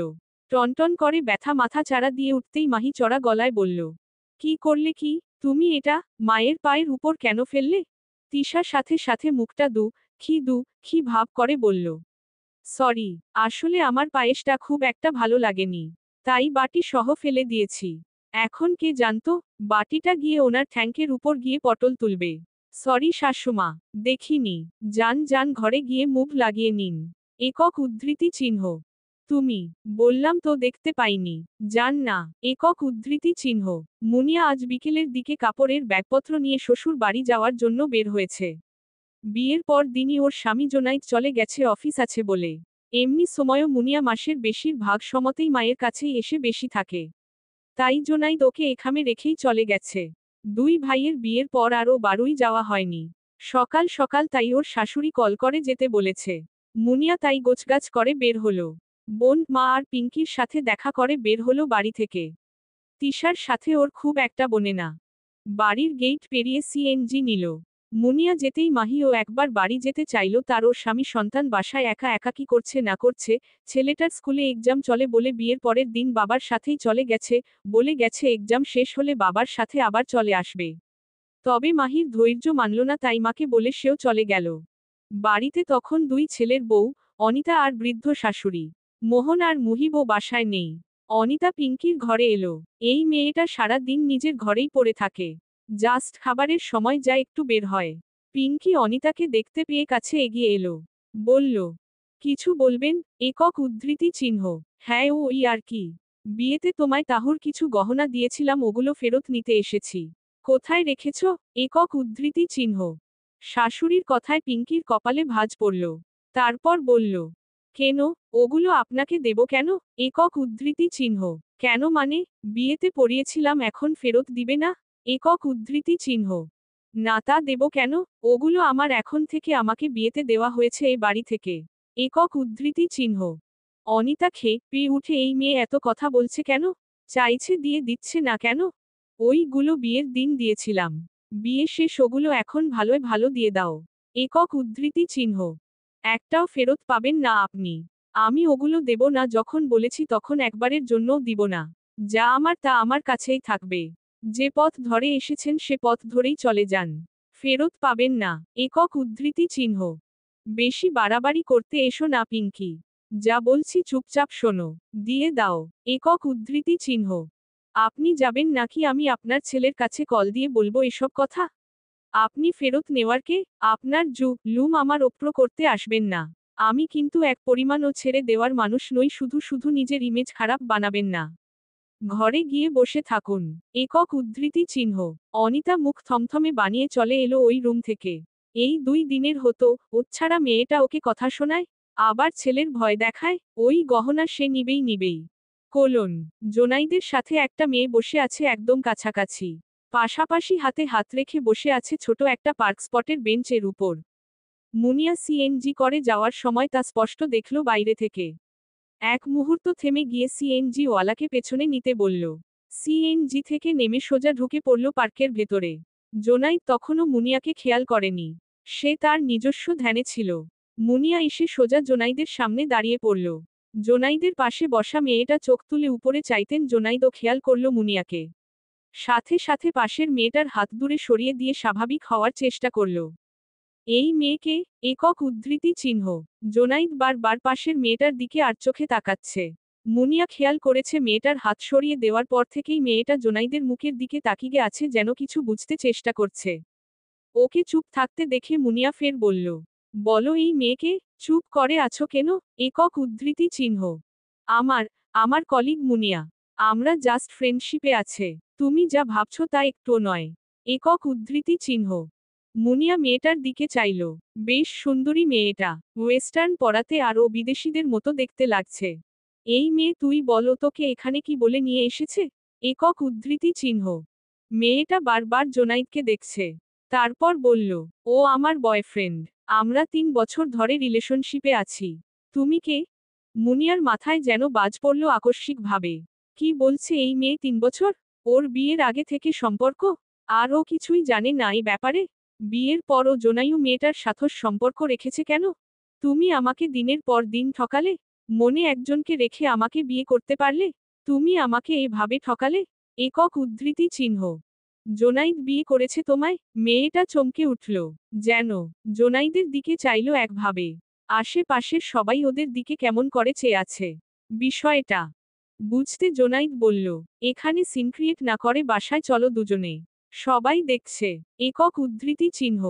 টনটন করে ব্যথা মাথা চাড়া দিয়ে উঠতেই মাহি চড়া গলায় বলল, কি করলে কি তুমি এটা? মায়ের পায়ের উপর কেন ফেললে? তিশার সাথে সাথে মুখটা দু খি ভাব করে বলল, সরি, আসলে আমার পায়েসটা খুব একটা ভালো লাগেনি, তাই বাটি সহ ফেলে দিয়েছি। এখন কে জানতো বাটিটা গিয়ে ওনার ট্যাঙ্কের উপর গিয়ে পটল তুলবে। সরি শাশুমা, দেখিনি। যান যান ঘরে গিয়ে মুখ লাগিয়ে নিন। একক উদ্ধৃতি চিহ্ন। তুমি বললাম তো দেখতে পাইনি। যান না। একক উদ্ধৃতি চিহ্ন। মুনিয়া আজ বিকেলের দিকে কাপড়ের ব্যাগপত্র নিয়ে শ্বশুর বাড়ি যাওয়ার জন্য বের হয়েছে। বিয়ের পর দিনই ওর স্বামী জোনাইদ চলে গেছে অফিস আছে বলে। এমনি সময়ও মুনিয়া মাসের বেশিরভাগ সময়তেই মায়ের কাছেই এসে বেশি থাকে। তাই জোনাইদ ওকে এখামে রেখেই চলে গেছে। দুই ভাইয়ের বিয়ের পর আরও বারুই যাওয়া হয়নি। সকাল সকাল তাই ওর শাশুড়ি কল করে যেতে বলেছে। মুনিয়া তাই গোছগাছ করে বের হলো। বোন মা আর পিঙ্কির সাথে দেখা করে বের হলো বাড়ি থেকে। তিশার সাথে ওর খুব একটা বনে না। বাড়ির গেট পেরিয়ে সিএনজি নিল। মুনিয়া যেতেই মাহিও একবার বাড়ি যেতে চাইল, তার ওর স্বামী সন্তান বাসায় একা একা কি করছে না করছে। ছেলেটার স্কুলে এক্সাম চলে বলে বিয়ের পরের দিন বাবার সাথেই চলে গেছে, বলে গেছে এক্সাম শেষ হলে বাবার সাথে আবার চলে আসবে। তবে মাহির ধৈর্য মানল না, তাই মাকে বলে সেও চলে গেল। বাড়িতে তখন দুই ছেলের বউ, অনিতা আর বৃদ্ধ শাশুড়ি। মোহন আর মুহিবও বাসায় নেই। অনিতা পিঙ্কির ঘরে এলো। এই মেয়েটা সারা দিন নিজের ঘরেই পড়ে থাকে। জাস্ট খাবারের সময় যা একটু বের হয়। পিঙ্কি অনিতাকে দেখতে পেয়ে কাছে এগিয়ে এলো। বলল, কিছু বলবেন? একক উদ্ধৃতি চিহ্ন। হ্যাঁ ওই আর কি। বিয়েতে তোমায় তাহুর কিছু গহনা দিয়েছিলাম, ওগুলো ফেরত নিতে এসেছি। কোথায় রেখেছ? একক উদ্ধৃতি চিহ্ন। শাশুড়ির কথায় পিঙ্কির কপালে ভাঁজ পড়ল। তারপর বলল, কেন? ওগুলো আপনাকে দেব কেন? একক উদ্ধৃতি চিহ্ন। কেন মানে? বিয়েতে পরিয়েছিলাম, এখন ফেরত দিবে না? একক উদ্ধৃতি চিহ্ন। না তা দেব কেন? ওগুলো আমার, এখন থেকে আমাকে বিয়েতে দেওয়া হয়েছে এই বাড়ি থেকে। একক উদ্ধৃতি চিহ্ন। অনিতা খেপে উঠে, এই মেয়ে এত কথা বলছে কেন? চাইছে দিয়ে দিচ্ছে না কেন? ওইগুলো বিয়ের দিন দিয়েছিলাম। বিয়ে শেষ, ওগুলো এখন ভালোয় ভালো দিয়ে দাও। একক উদ্ধৃতি চিহ্ন। একটাও ফেরত পাবেন না আপনি। আমি ওগুলো দেব না, যখন বলেছি তখন একবারের জন্যও দিব না। যা আমার তা আমার কাছেই থাকবে। যে পথ ধরে এসেছেন সে পথ ধরেই চলে যান। ফেরত পাবেন না। একক উদ্ধৃতি চিহ্ন। বেশি বাড়াবাড়ি করতে এসো না পিঙ্কি। যা বলছি চুপচাপ শোনো। দিয়ে দাও। একক উদ্ধৃতি চিহ্ন। আপনি যাবেন নাকি আমি আপনার ছেলের কাছে কল দিয়ে বলবো এসব কথা? আপনি ফেরত নেওয়ার কে? আপনার লুম আমার ওপর করতে আসবেন না। আমি কিন্তু এক পরিমাণও ছেড়ে দেওয়ার মানুষ নই, শুধু শুধু নিজের ইমেজ খারাপ বানাবেন না। ঘরে গিয়ে বসে থাকুন। একক উদ্ধৃতি চিহ্ন। অনিতা মুখ থমথমে বানিয়ে চলে এলো ওই রুম থেকে। এই 2 দিনের হতো, ওচ্ছাড়া মেয়েটা ওকে কথা শোনায়, আবার ছেলের ভয় দেখায়। ওই গহনা সে নিবেই। জোনাইদের সাথে একটা মেয়ে বসে আছে একদম কাছাকাছি। পাশাপাশি হাতে হাত রেখে বসে আছে ছোট একটা পার্ক স্পটের বেঞ্চের উপর। মুনিয়া সিএনজি করে যাওয়ার সময় তা স্পষ্ট দেখল বাইরে থেকে। এক মুহূর্ত থেমে গিয়ে সিএনজি ওয়ালাকে পেছনে নিতে বলল। সিএনজি থেকে নেমে সোজা ঢুকে পড়ল পার্কের ভেতরে। জোনাইদ তখনও মুনিয়াকে খেয়াল করেনি। সে তার নিজস্ব ধ্যানে ছিল। মুনিয়া এসে সোজা জোনাইদের সামনে দাঁড়িয়ে পড়ল। জোনাইদের পাশে বসা মেয়েটা চোখ তুলে উপরে চাইতেন জোনাইদও খেয়াল করল মুনিয়াকে। সাথে সাথে পাশের মেয়েটার হাত দূরে সরিয়ে দিয়ে স্বাভাবিক হওয়ার চেষ্টা করল। এই মেয়েকে? একক উদ্ধৃতি চিহ্ন। জোনাইদ বারবার পাশের মেয়েটার দিকে আর চোখে তাকাচ্ছে। মুনিয়া খেয়াল করেছে মেয়েটার হাত সরিয়ে দেওয়ার পর থেকেই মেয়েটা জোনাইদের মুখের দিকে তাকিয়ে আছে, যেন কিছু বুঝতে চেষ্টা করছে। ওকে চুপ থাকতে দেখে মুনিয়া ফের বলল, বলো এই মেয়েকে? চুপ করে আছো কেন? একক উদ্ধৃতি চিহ্ন। আমার আমার কলিগ মুনিয়া। আমরা জাস্ট ফ্রেন্ডশিপে আছে। তুমি যা ভাবছো তা একটুও নয়। একক উদ্ধৃতি চিহ্ন। মুনিয়া মেয়েটার দিকে চাইল। বেশ সুন্দরী মেয়েটা, ওয়েস্টার্ন পরাতে আরও বিদেশিদের মতো দেখতে লাগছে। এই মেয়ে তুই বল তোকে এখানে কি বলে নিয়ে এসেছে? একক উদ্ধৃতি চিহ্ন। মেয়েটা বারবার জোনাইদকে দেখছে। তারপর বলল, ও আমার বয়ফ্রেন্ড। আমরা 3 বছর ধরে রিলেশনশিপে আছি। তুমি কে? মুনিয়ার মাথায় যেন বাজ পড়ল আকস্মিকভাবে। কি বলছে এই মেয়ে 3 বছর? ওর বিয়ের আগে থেকে সম্পর্ক? আর ও কিছুই জানে না এই ব্যাপারে? বিয়ের পরও জোনাইও মেয়েটার সাথে সম্পর্ক রেখেছে কেন? তুমি আমাকে দিনের পর দিন ঠকালে। মনে একজনকে রেখে আমাকে বিয়ে করতে পারলে? তুমি আমাকে এভাবে ঠকালে? একক উদ্ধৃতি চিহ্ন। জোনাইদ বিয়ে করেছে তোমায়? মেয়েটা চমকে উঠল। যেন জোনাইদের দিকে চাইল একভাবে। আশেপাশের সবাই ওদের দিকে কেমন করে চেয়ে আছে। বিষয়টা বুঝতে জোনাইদ বলল, এখানে সিন ক্রিয়েট না করে বাসায় চলো দুজনে। সবাই দেখছে। একক উদ্ধৃতি চিহ্ন।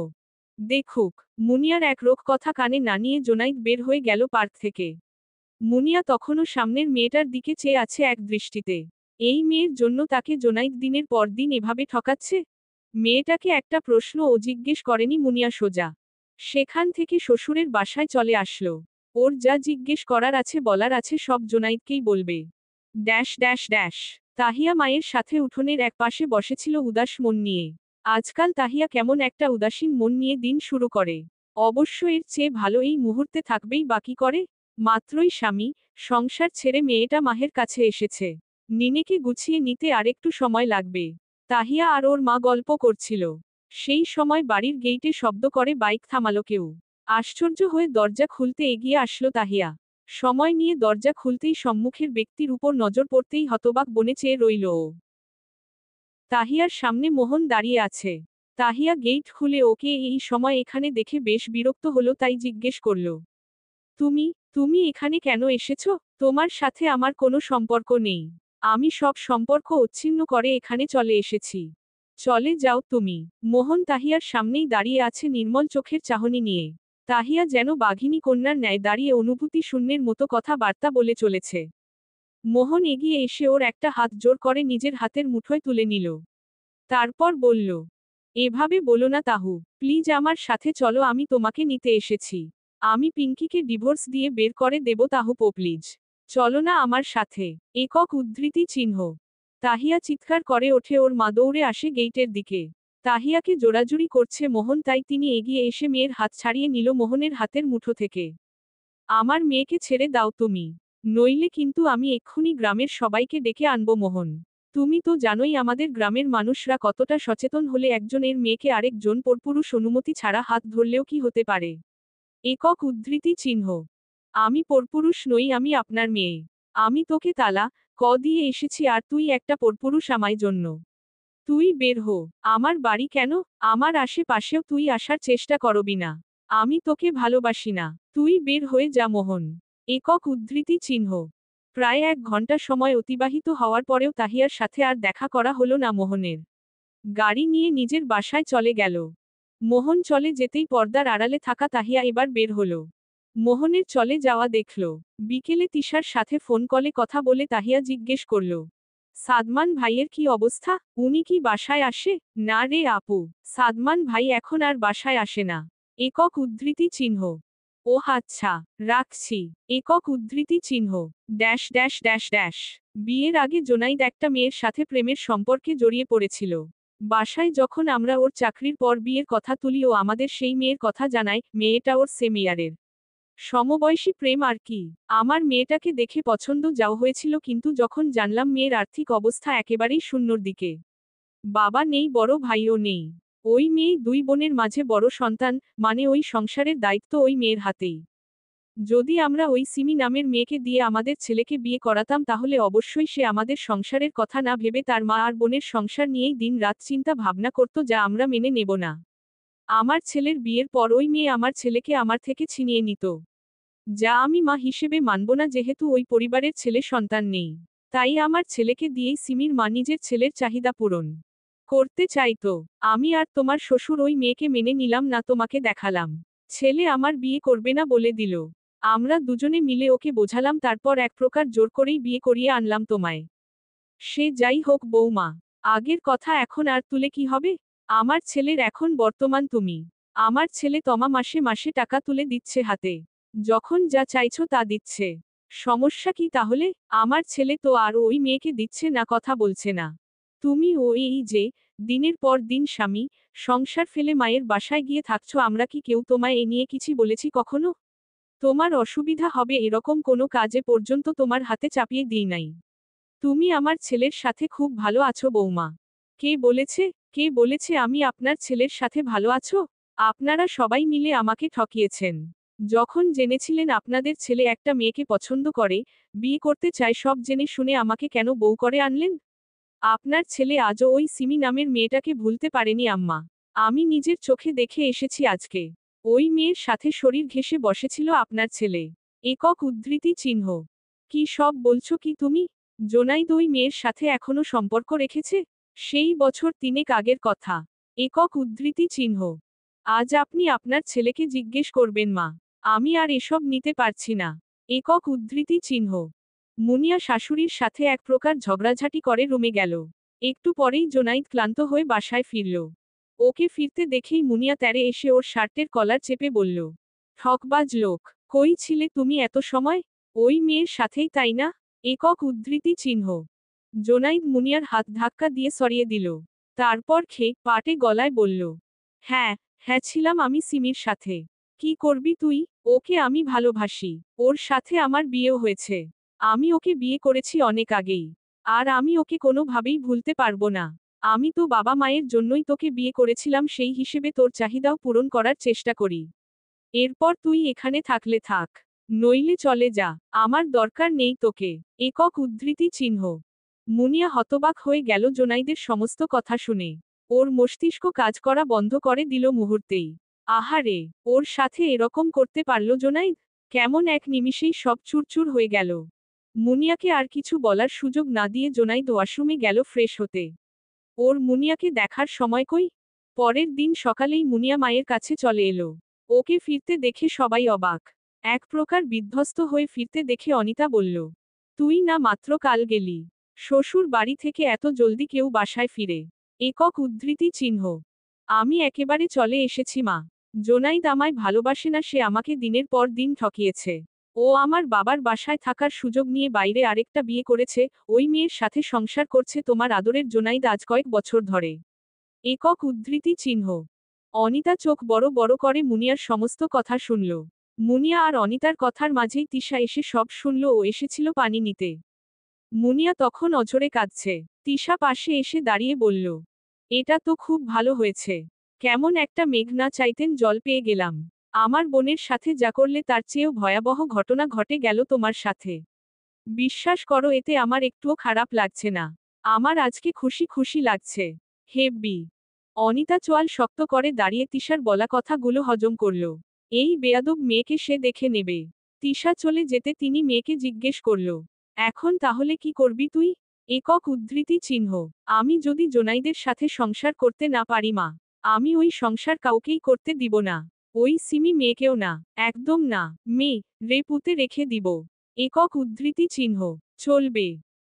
দেখুক। মুনিয়ার একরোখ কথা কানে না নিয়ে জোনাইদ বের হয়ে গেল পার্ক থেকে। মুনিয়া তখনও সামনের মেয়েটার দিকে চেয়ে আছে এক দৃষ্টিতে। এই মেয়ের জন্য তাকে জোনাইদ দিনের পর দিন এভাবে ঠকাচ্ছে। মেয়েটাকে একটা প্রশ্ন ও জিজ্ঞেস করেনি মুনিয়া সোজা সেখান থেকে শ্বশুরের বাসায় চলে আসলো। ওর যা জিজ্ঞেস করার আছে বলার আছে সব জোনাইদকেই বলবে। Dash dash dash. তাহিয়া মায়ের সাথে উঠোনের এক পাশে বসেছিল উদাস মন নিয়ে। আজকাল তাহিয়া কেমন একটা উদাসীন মন নিয়ে দিন শুরু করে। অবশ্য এর চেয়ে ভালো এই মুহূর্তে থাকবেই বাকি করে। মাত্রই স্বামী, সংসার ছেড়ে মেয়েটা মাহের কাছে এসেছে। নিনেকে গুছিয়ে নিতে আরেকটু সময় লাগবে। তাহিয়া আর ওর মা গল্প করছিল। সেই সময় বাড়ির গেইটে শব্দ করে বাইক থামালো কেউ। আশ্চর্য হয়ে দরজা খুলতে এগিয়ে আসলো তাহিয়া। সময় নিয়ে দরজা খুলতেই সম্মুখের ব্যক্তির উপর নজর পড়তেই হতবাক বনে চেয়ে রইল ও। তাহিয়ার সামনে মোহন দাঁড়িয়ে আছে। তাহিয়া গেইট খুলে ওকে এই সময় এখানে দেখে বেশ বিরক্ত হলো তাই জিজ্ঞেস করল, তুমি তুমি এখানে কেন এসেছো? তোমার সাথে আমার কোনো সম্পর্ক নেই। আমি সব সম্পর্ক উচ্ছিন্ন করে এখানে চলে এসেছি। চলে যাও তুমি। মোহন তাহিয়ার সামনেই দাঁড়িয়ে আছে নির্মল চোখের চাহনি নিয়ে। তাহিয়া যেন বাঘিনী কন্যার ন্যায় দাঁড়িয়ে অনুভূতি শূন্যের মতো কথাবার্তা বলে চলেছে। মোহন এগিয়ে এসে ওর একটা হাত জোর করে নিজের হাতের মুঠোয় তুলে নিল। তারপর বলল, এভাবে বলো না তাহু, প্লিজ আমার সাথে চলো, আমি তোমাকে নিতে এসেছি। আমি পিঙ্কিকে ডিভোর্স দিয়ে বের করে দেব তাহু প্লিজ। চলো না আমার সাথে। একক উদ্ধৃতি চিহ্ন। তাহিয়া চিৎকার করে ওঠে, ওর মা দৌড়ে আসে গেইটের দিকে। তাহিয়াকে জোরাজুরি করছে মোহন, তাই তিনি এগিয়ে এসে মেয়ের হাত ছাড়িয়ে নিল মোহনের হাতের মুঠো থেকে। আমার মেয়েকে ছেড়ে দাও তুমি। নইলে কিন্তু আমি এক্ষুনি গ্রামের সবাইকে ডেকে আনবো মোহন। তুমি তো জানোই আমাদের গ্রামের মানুষরা কতটা সচেতন হলে একজনের মেয়েকে আরেকজন পরপুরুষ অনুমতি ছাড়া হাত ধরলেও কি হতে পারে। একক উদ্ধৃতি চিহ্ন। আমি পরপুরুষ নই, আমি আপনার মেয়ে। আমি তোকে তালা দিয়ে এসেছি আর তুই একটা পরপুরুষ আমায় জন্য। তুই বের হো। আমার বাড়ি কেন, আমার আশেপাশেও তুই আসার চেষ্টা করবি না। আমি তোকে ভালোবাসি না। তুই বের হয়ে যা মোহন। একক উদ্ধৃতি চিহ্ন। প্রায় 1 ঘন্টা সময় অতিবাহিত হওয়ার পরেও তাহিয়ার সাথে আর দেখা করা হলো না মোহনের। গাড়ি নিয়ে নিজের বাসায় চলে গেল। মোহন চলে যেতেই পর্দার আড়ালে থাকা তাহিয়া এবার বের হলো। মোহনের চলে যাওয়া দেখল। বিকেলে তিশার সাথে ফোন কলে কথা বলে তাহিয়া জিজ্ঞেস করল, সাদমান ভাইয়ের কি অবস্থা? উনি কি বাসায় আসে? না রে আপু, সাদমান ভাই এখন আর বাসায় আসে না। একক উদ্ধৃতি চিহ্ন। ও আচ্ছা, রাখছি। একক উদ্ধৃতি চিহ্ন। Dash dash dash dash. বিয়ের আগে জোনাইদ একটা মেয়ের সাথে প্রেমের সম্পর্কে জড়িয়ে পড়েছিল। বাসায় যখন আমরা ওর চাকরির পর বিয়ের কথা তুলি ও আমাদের সেই মেয়ের কথা জানায়। মেয়েটা ওর সেমিয়ারের সমবয়সী প্রেম আর কি। আমার মেয়েটাকে দেখে পছন্দ যাও হয়েছিল, কিন্তু যখন জানলাম মেয়ের আর্থিক অবস্থা একেবারেই শূন্যর দিকে, বাবা নেই, বড় ভাইও নেই, ওই মেয়ে 2 বোনের মাঝে বড় সন্তান, মানে ওই সংসারের দায়িত্ব ওই মেয়ের হাতেই। যদি আমরা ওই সিমি নামের মেয়েকে দিয়ে আমাদের ছেলেকে বিয়ে করাতাম তাহলে অবশ্যই সে আমাদের সংসারের কথা না ভেবে তার মা আর বোনের সংসার নিয়েই দিন রাত চিন্তা ভাবনা করত, যা আমরা মেনে নেব না। আমার ছেলের বিয়ের পর ওই মেয়ে আমার ছেলেকে আমার থেকে ছিনিয়ে নিত, যা আমি মা হিসেবে মানব না, যেহেতু ওই পরিবারের ছেলে সন্তান নেই। তাই আমার ছেলেকে দিয়েই সিমির মা নিজের ছেলের চাহিদা পূরণ করতে চাইতো। আমি আর তোমার শ্বশুর ওই মেয়েকে মেনে নিলাম না, তোমাকে দেখালাম। ছেলে আমার বিয়ে করবে না বলে দিল। আমরা দুজনে মিলে ওকে বোঝালাম, তারপর এক প্রকার জোর করেই বিয়ে করিয়ে আনলাম তোমায়। সে যাই হোক বৌমা, আগের কথা এখন আর তুলে কি হবে? আমার ছেলের এখন বর্তমান তুমি। আমার ছেলে তমা মাসে মাসে টাকা তুলে দিচ্ছে হাতে। যখন যা চাইছো তা দিচ্ছে। সমস্যা কি তাহলে? আমার ছেলে তো আর ওই মেয়েকে দিচ্ছে না, কথা বলছে না। তুমি ও এই যে দিনের পর দিন স্বামী সংসার ফেলে মায়ের বাসায় গিয়ে থাকছো, আমরা কি কেউ তোমায় এ নিয়ে কিছু বলেছি কখনো? তোমার অসুবিধা হবে এরকম কোনো কাজে পর্যন্ত তোমার হাতে চাপিয়ে দিই নাই। তুমি আমার ছেলের সাথে খুব ভালো আছো বৌমা। কে বলেছে? কে বলেছে আমি আপনার ছেলের সাথে ভালো আছো? আপনারা সবাই মিলে আমাকে ঠকিয়েছেন। যখন জেনেছিলেন আপনাদের ছেলে একটা মেয়েকে পছন্দ করে, বিয়ে করতে চায়, সব জেনে শুনে আমাকে কেন বউ করে আনলেন? আপনার ছেলে আজও ওই সিমি নামের মেয়েটাকে ভুলতে পারেনি আম্মা। আমি নিজের চোখে দেখে এসেছি আজকে। ওই মেয়ের সাথে শরীর ঘেঁষে বসেছিল আপনার ছেলে। একক উদ্ধৃতি চিহ্ন। কি সব বলছো কি তুমি? জোনাইদ ওই মেয়ের সাথে এখনো সম্পর্ক রেখেছে? সেই বছর 3 আগের কথা। একক উদ্ধৃতি চিহ্ন। আজ আপনি আপনার ছেলেকে জিজ্ঞেস করবেন মা। আমি আর এসব নিতে পারছি না। একক উদ্ধৃতি চিহ্ন। মুনিয়া শাশুড়ির সাথে এক প্রকার ঝগড়াঝাটি করে রুমে গেল। একটু পরেই জোনাইদ ক্লান্ত হয়ে বাসায় ফিরল। ওকে ফিরতে দেখেই মুনিয়া তেড়ে এসে ওর শার্টের কলার চেপে বলল, ঠকবাজ লোক, কই ছিলে তুমি এত সময়? ওই মেয়ের সাথেই, তাই না? একক উদ্ধৃতি চিহ্ন। জোনাইদ মুনিয়ার হাত ধাক্কা দিয়ে সরিয়ে দিল। তারপর পাটে গলায় বলল, হ্যাঁ, হ্যাঁ ছিলাম আমি সিমির সাথে। কি করবি তুই? ওকে আমি ভালোবাসি। ওর সাথে আমার বিয়েও হয়েছে। আমি ওকে বিয়ে করেছি অনেক আগেই। আর আমি ওকে কোনোভাবেই ভুলতে পারবো না। আমি তো বাবা মায়ের জন্যই তোকে বিয়ে করেছিলাম, সেই হিসেবে তোর চাহিদাও পূরণ করার চেষ্টা করি। এরপর তুই এখানে থাকলে থাক, নইলে চলে যা, আমার দরকার নেই তোকে। একক উদ্ধৃতি চিহ্ন। মুনিয়া হতবাক হয়ে গেল জোনাইদের সমস্ত কথা শুনে। ওর মস্তিষ্ক কাজ করা বন্ধ করে দিল মুহূর্তেই। আহারে, ওর সাথে এরকম করতে পারল জোনাইদ? কেমন এক নিমিষেই সব চুরচুর হয়ে গেল। মুনিয়াকে আর কিছু বলার সুযোগ না দিয়ে জোনাইদ ওয়াশরুমে গেল ফ্রেশ হতে। ওর মুনিয়াকে দেখার সময় কই? পরের দিন সকালেই মুনিয়া মায়ের কাছে চলে এলো। ওকে ফিরতে দেখে সবাই অবাক। এক প্রকার বিধ্বস্ত হয়ে ফিরতে দেখে অনিতা বলল, তুই না মাত্র কাল গেলি? শ্বশুর বাড়ি থেকে এত জলদি কেউ বাসায় ফিরে? একক উদ্ধৃতি চিহ্ন। আমি একেবারে চলে এসেছি মা। জোনাইদ আমায় ভালোবাসে না, সে আমাকে দিনের পর দিন ঠকিয়েছে। ও আমার বাবার বাসায় থাকার সুযোগ নিয়ে বাইরে আরেকটা বিয়ে করেছে, ওই মেয়ের সাথে সংসার করছে তোমার আদরের জোনাইদ আজ কয়েক বছর ধরে। একক উদ্ধৃতি চিহ্ন। অনিতা চোখ বড় বড় করে মুনিয়ার সমস্ত কথা শুনল। মুনিয়া আর অনিতার কথার মাঝেই তিশা এসে সব শুনল ও এসেছিল পানি নিতে। মুনিয়া তখন অঝরে কাঁদছে। তিশা পাশে এসে দাঁড়িয়ে বলল, এটা তো খুব ভালো হয়েছে। কেমন একটা মেঘ না চাইতেন জল পেয়ে গেলাম। আমার বোনের সাথে যা করলে তার চেয়েও ভয়াবহ ঘটনা ঘটে গেল তোমার সাথে। বিশ্বাস করো, এতে আমার একটুও খারাপ লাগছে না। আমার আজকে খুশি খুশি লাগছে। হেব্বি। অনিতা চোয়াল শক্ত করে দাঁড়িয়ে তিশার বলা কথাগুলো হজম করল। এই বেয়াদব মেয়েকে সে দেখে নেবে। তিশা চলে যেতে তিনি মেয়েকে জিজ্ঞেস করল, এখন তাহলে কি করবি তুই? একক উদ্ধৃতি চিহ্ন। আমি যদি জোনাইদের সাথে সংসার করতে না পারি মা, আমি ওই সংসার কাউকেই করতে দিব না। ওই সিমি মেয়েকেও না, একদম না। মেয়ে রে পুঁতে রেখে দিব। একক উদ্ধৃতি চিহ্ন। চলবে।